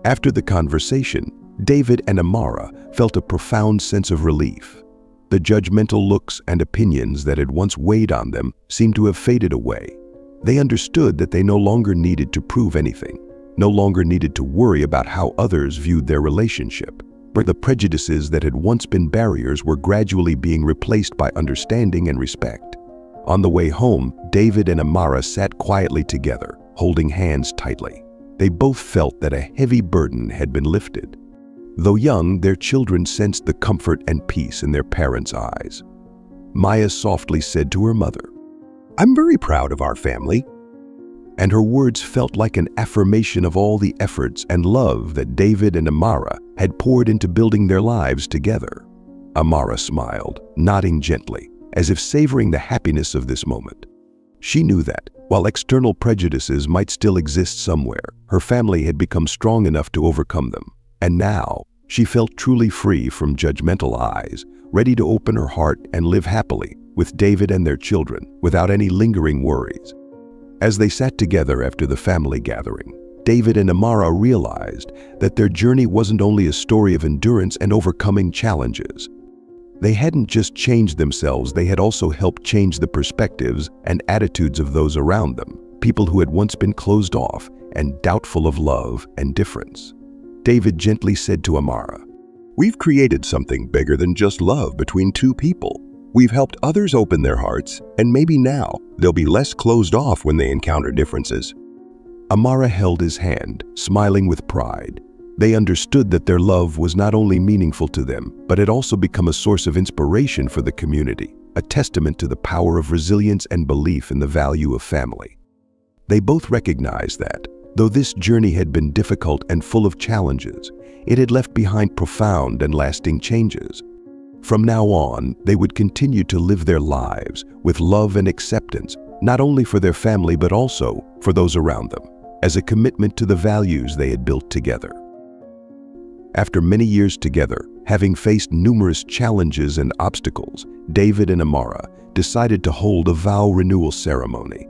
After the conversation, David and Amara felt a profound sense of relief. The judgmental looks and opinions that had once weighed on them seemed to have faded away. They understood that they no longer needed to prove anything, no longer needed to worry about how others viewed their relationship. But the prejudices that had once been barriers were gradually being replaced by understanding and respect. On the way home, David and Amara sat quietly together, holding hands tightly. They both felt that a heavy burden had been lifted. Though young, their children sensed the comfort and peace in their parents' eyes. Maya softly said to her mother, "I'm very proud of our family." And her words felt like an affirmation of all the efforts and love that David and Amara had poured into building their lives together. Amara smiled, nodding gently, as if savoring the happiness of this moment. She knew that, while external prejudices might still exist somewhere, her family had become strong enough to overcome them. And now, she felt truly free from judgmental eyes, ready to open her heart and live happily with David and their children without any lingering worries. As they sat together after the family gathering, David and Amara realized that their journey wasn't only a story of endurance and overcoming challenges. They hadn't just changed themselves, they had also helped change the perspectives and attitudes of those around them, people who had once been closed off and doubtful of love and difference. David gently said to Amara, "We've created something bigger than just love between two people. We've helped others open their hearts, and maybe now they'll be less closed off when they encounter differences." Amara held his hand, smiling with pride. They understood that their love was not only meaningful to them, but had also become a source of inspiration for the community, a testament to the power of resilience and belief in the value of family. They both recognized that, though this journey had been difficult and full of challenges, it had left behind profound and lasting changes. From now on, they would continue to live their lives with love and acceptance, not only for their family but also for those around them, as a commitment to the values they had built together. After many years together, having faced numerous challenges and obstacles, David and Amara decided to hold a vow renewal ceremony.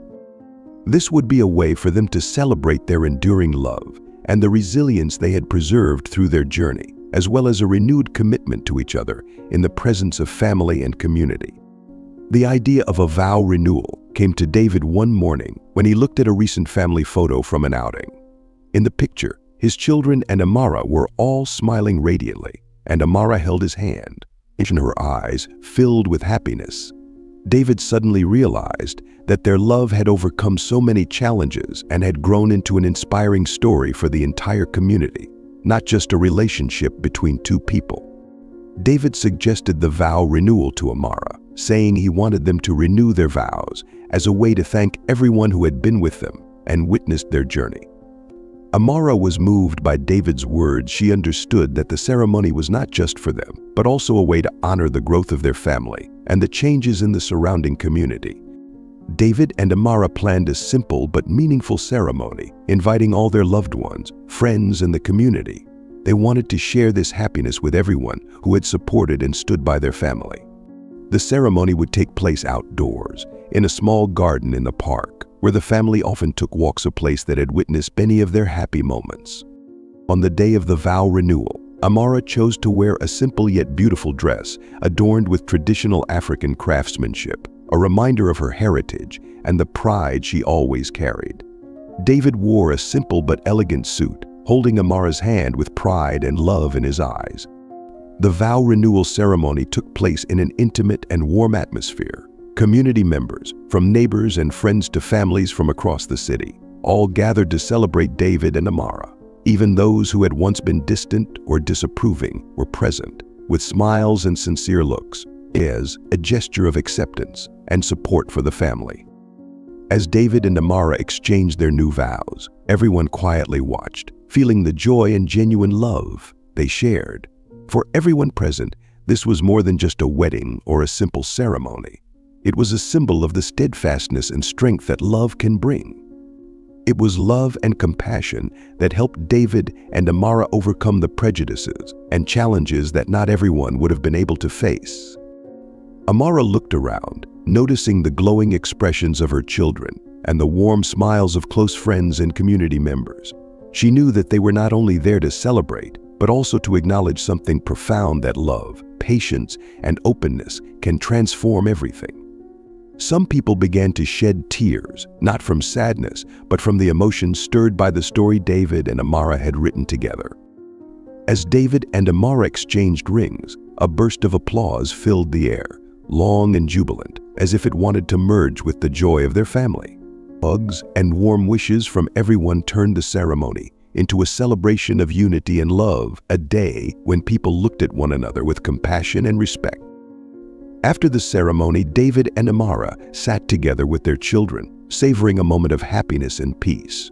This would be a way for them to celebrate their enduring love and the resilience they had preserved through their journey, as well as a renewed commitment to each other in the presence of family and community. The idea of a vow renewal came to David one morning when he looked at a recent family photo from an outing. In the picture, his children and Amara were all smiling radiantly, and Amara held his hand, in her eyes filled with happiness. David suddenly realized that their love had overcome so many challenges and had grown into an inspiring story for the entire community, not just a relationship between two people. David suggested the vow renewal to Amara, saying he wanted them to renew their vows as a way to thank everyone who had been with them and witnessed their journey. Amara was moved by David's words. She understood that the ceremony was not just for them, but also a way to honor the growth of their family and the changes in the surrounding community. David and Amara planned a simple but meaningful ceremony, inviting all their loved ones, friends, and the community. They wanted to share this happiness with everyone who had supported and stood by their family. The ceremony would take place outdoors, in a small garden in the park, where the family often took walks, a place that had witnessed many of their happy moments. On the day of the vow renewal, Amara chose to wear a simple yet beautiful dress adorned with traditional African craftsmanship, a reminder of her heritage and the pride she always carried. David wore a simple but elegant suit, holding Amara's hand with pride and love in his eyes. The vow renewal ceremony took place in an intimate and warm atmosphere. Community members, from neighbors and friends to families from across the city, all gathered to celebrate David and Amara. Even those who had once been distant or disapproving were present, with smiles and sincere looks, as a gesture of acceptance and support for the family. As David and Amara exchanged their new vows, everyone quietly watched, feeling the joy and genuine love they shared. For everyone present, this was more than just a wedding or a simple ceremony. It was a symbol of the steadfastness and strength that love can bring. It was love and compassion that helped David and Amara overcome the prejudices and challenges that not everyone would have been able to face. Amara looked around, noticing the glowing expressions of her children and the warm smiles of close friends and community members. She knew that they were not only there to celebrate, but also to acknowledge something profound, that love, patience, and openness can transform everything. Some people began to shed tears, not from sadness, but from the emotion stirred by the story David and Amara had written together. As David and Amara exchanged rings, a burst of applause filled the air, long and jubilant, as if it wanted to merge with the joy of their family. Hugs and warm wishes from everyone turned the ceremony into a celebration of unity and love, a day when people looked at one another with compassion and respect. After the ceremony, David and Amara sat together with their children, savoring a moment of happiness and peace.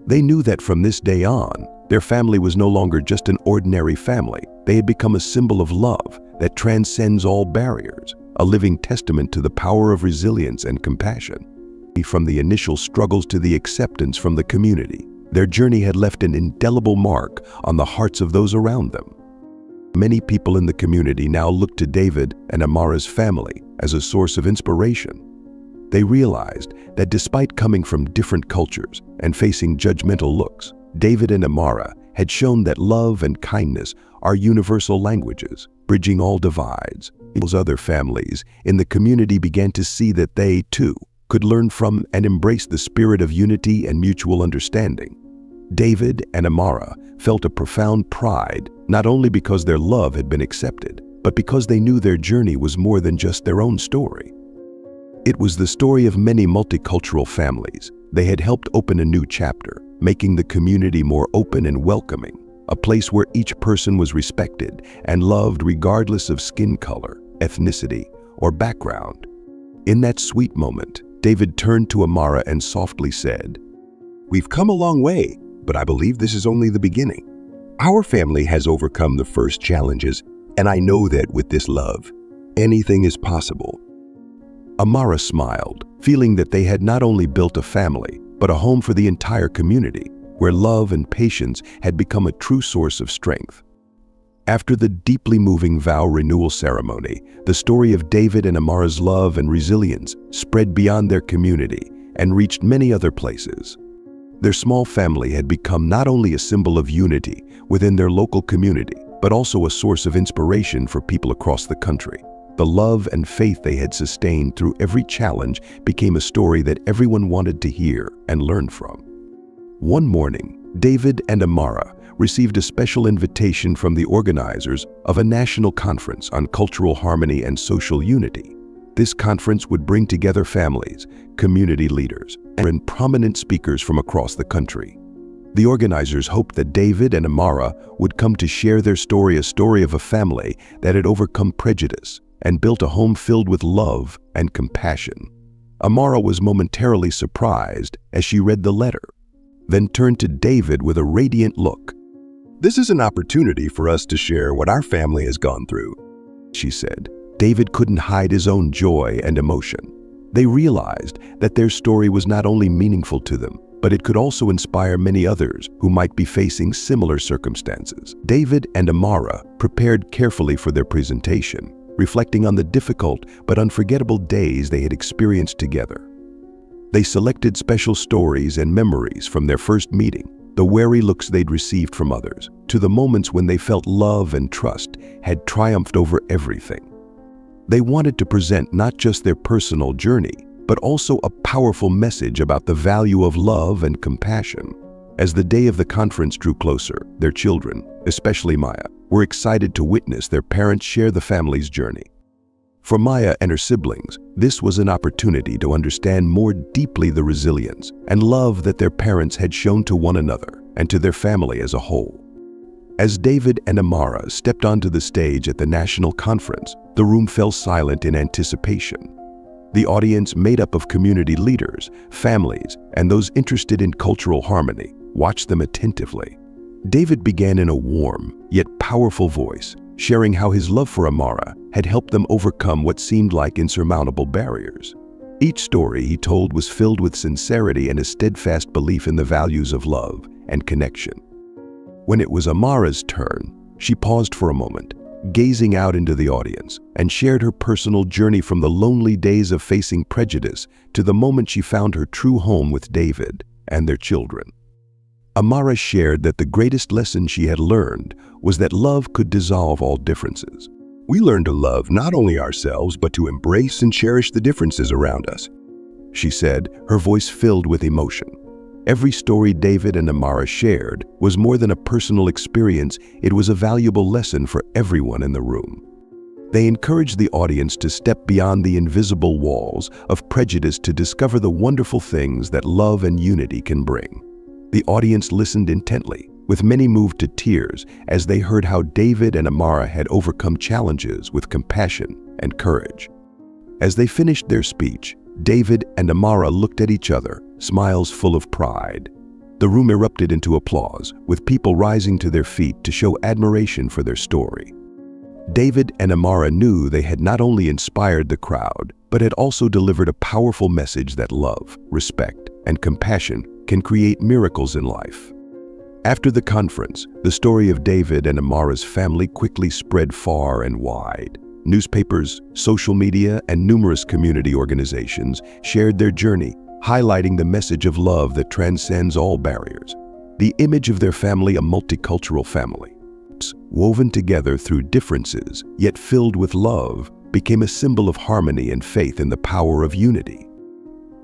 They knew that from this day on, their family was no longer just an ordinary family. They had become a symbol of love that transcends all barriers, a living testament to the power of resilience and compassion. From the initial struggles to the acceptance from the community, their journey had left an indelible mark on the hearts of those around them. Many people in the community now looked to David and Amara's family as a source of inspiration. They realized that despite coming from different cultures and facing judgmental looks, David and Amara had shown that love and kindness are universal languages, bridging all divides. Other families in the community began to see that they, too, could learn from and embrace the spirit of unity and mutual understanding. David and Amara felt a profound pride, not only because their love had been accepted, but because they knew their journey was more than just their own story. It was the story of many multicultural families. They had helped open a new chapter, making the community more open and welcoming, a place where each person was respected and loved regardless of skin color, ethnicity, or background. In that sweet moment, David turned to Amara and softly said, "We've come a long way, but I believe this is only the beginning. Our family has overcome the first challenges, and I know that with this love, anything is possible." Amara smiled, feeling that they had not only built a family, but a home for the entire community, where love and patience had become a true source of strength. After the deeply moving vow renewal ceremony, the story of David and Amara's love and resilience spread beyond their community and reached many other places. Their small family had become not only a symbol of unity within their local community, but also a source of inspiration for people across the country. The love and faith they had sustained through every challenge became a story that everyone wanted to hear and learn from. One morning, David and Amara received a special invitation from the organizers of a national conference on cultural harmony and social unity. This conference would bring together families, community leaders, and prominent speakers from across the country. The organizers hoped that David and Amara would come to share their story, a story of a family that had overcome prejudice and built a home filled with love and compassion. Amara was momentarily surprised as she read the letter, then turned to David with a radiant look. "This is an opportunity for us to share what our family has gone through," she said. David couldn't hide his own joy and emotion. They realized that their story was not only meaningful to them, but it could also inspire many others who might be facing similar circumstances. David and Amara prepared carefully for their presentation, reflecting on the difficult but unforgettable days they had experienced together. They selected special stories and memories from their first meeting, the wary looks they'd received from others, to the moments when they felt love and trust had triumphed over everything. They wanted to present not just their personal journey, but also a powerful message about the value of love and compassion. As the day of the conference drew closer, their children, especially Maya, were excited to witness their parents share the family's journey. For Maya and her siblings, this was an opportunity to understand more deeply the resilience and love that their parents had shown to one another and to their family as a whole. As David and Amara stepped onto the stage at the national conference, the room fell silent in anticipation. The audience, made up of community leaders, families, and those interested in cultural harmony, watched them attentively. David began in a warm, yet powerful voice, sharing how his love for Amara had helped them overcome what seemed like insurmountable barriers. Each story he told was filled with sincerity and a steadfast belief in the values of love and connection. When it was Amara's turn, she paused for a moment, gazing out into the audience, and shared her personal journey from the lonely days of facing prejudice to the moment she found her true home with David and their children. Amara shared that the greatest lesson she had learned was that love could dissolve all differences. "We learned to love not only ourselves, but to embrace and cherish the differences around us," she said, her voice filled with emotion. Every story David and Amara shared was more than a personal experience, it was a valuable lesson for everyone in the room. They encouraged the audience to step beyond the invisible walls of prejudice to discover the wonderful things that love and unity can bring. The audience listened intently, with many moved to tears as they heard how David and Amara had overcome challenges with compassion and courage. As they finished their speech, David and Amara looked at each other, smiles full of pride. The room erupted into applause, with people rising to their feet to show admiration for their story. David and Amara knew they had not only inspired the crowd, but had also delivered a powerful message that love, respect, and compassion can create miracles in life. After the conference, the story of David and Amara's family quickly spread far and wide. Newspapers, social media, and numerous community organizations shared their journey, highlighting the message of love that transcends all barriers. The image of their family, a multicultural family, woven together through differences, yet filled with love, became a symbol of harmony and faith in the power of unity.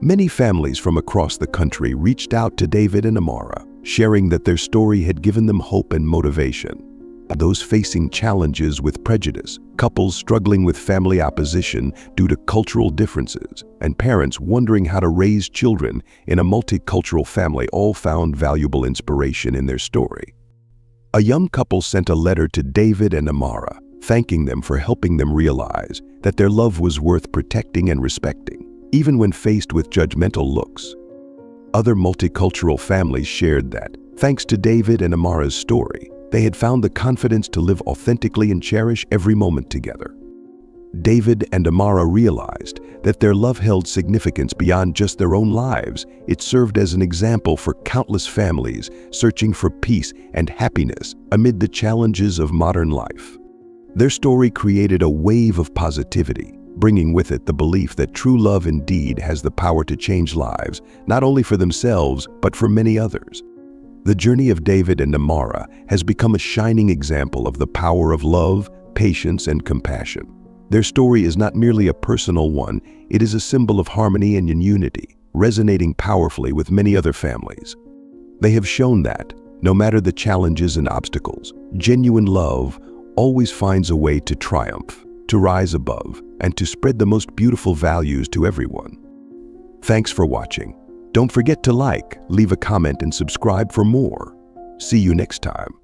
Many families from across the country reached out to David and Amara, sharing that their story had given them hope and motivation. Those facing challenges with prejudice, couples struggling with family opposition due to cultural differences, and parents wondering how to raise children in a multicultural family all found valuable inspiration in their story. A young couple sent a letter to David and Amara, thanking them for helping them realize that their love was worth protecting and respecting, even when faced with judgmental looks. Other multicultural families shared that, thanks to David and Amara's story, they had found the confidence to live authentically and cherish every moment together. David and Amara realized that their love held significance beyond just their own lives. It served as an example for countless families searching for peace and happiness amid the challenges of modern life. Their story created a wave of positivity, bringing with it the belief that true love indeed has the power to change lives, not only for themselves, but for many others. The journey of David and Amara has become a shining example of the power of love, patience, and compassion. Their story is not merely a personal one, it is a symbol of harmony and unity, resonating powerfully with many other families. They have shown that, No matter the challenges and obstacles, genuine love always finds a way to triumph, to rise above, and to spread the most beautiful values to everyone. Thanks for watching. Don't forget to like, leave a comment, and subscribe for more. See you next time.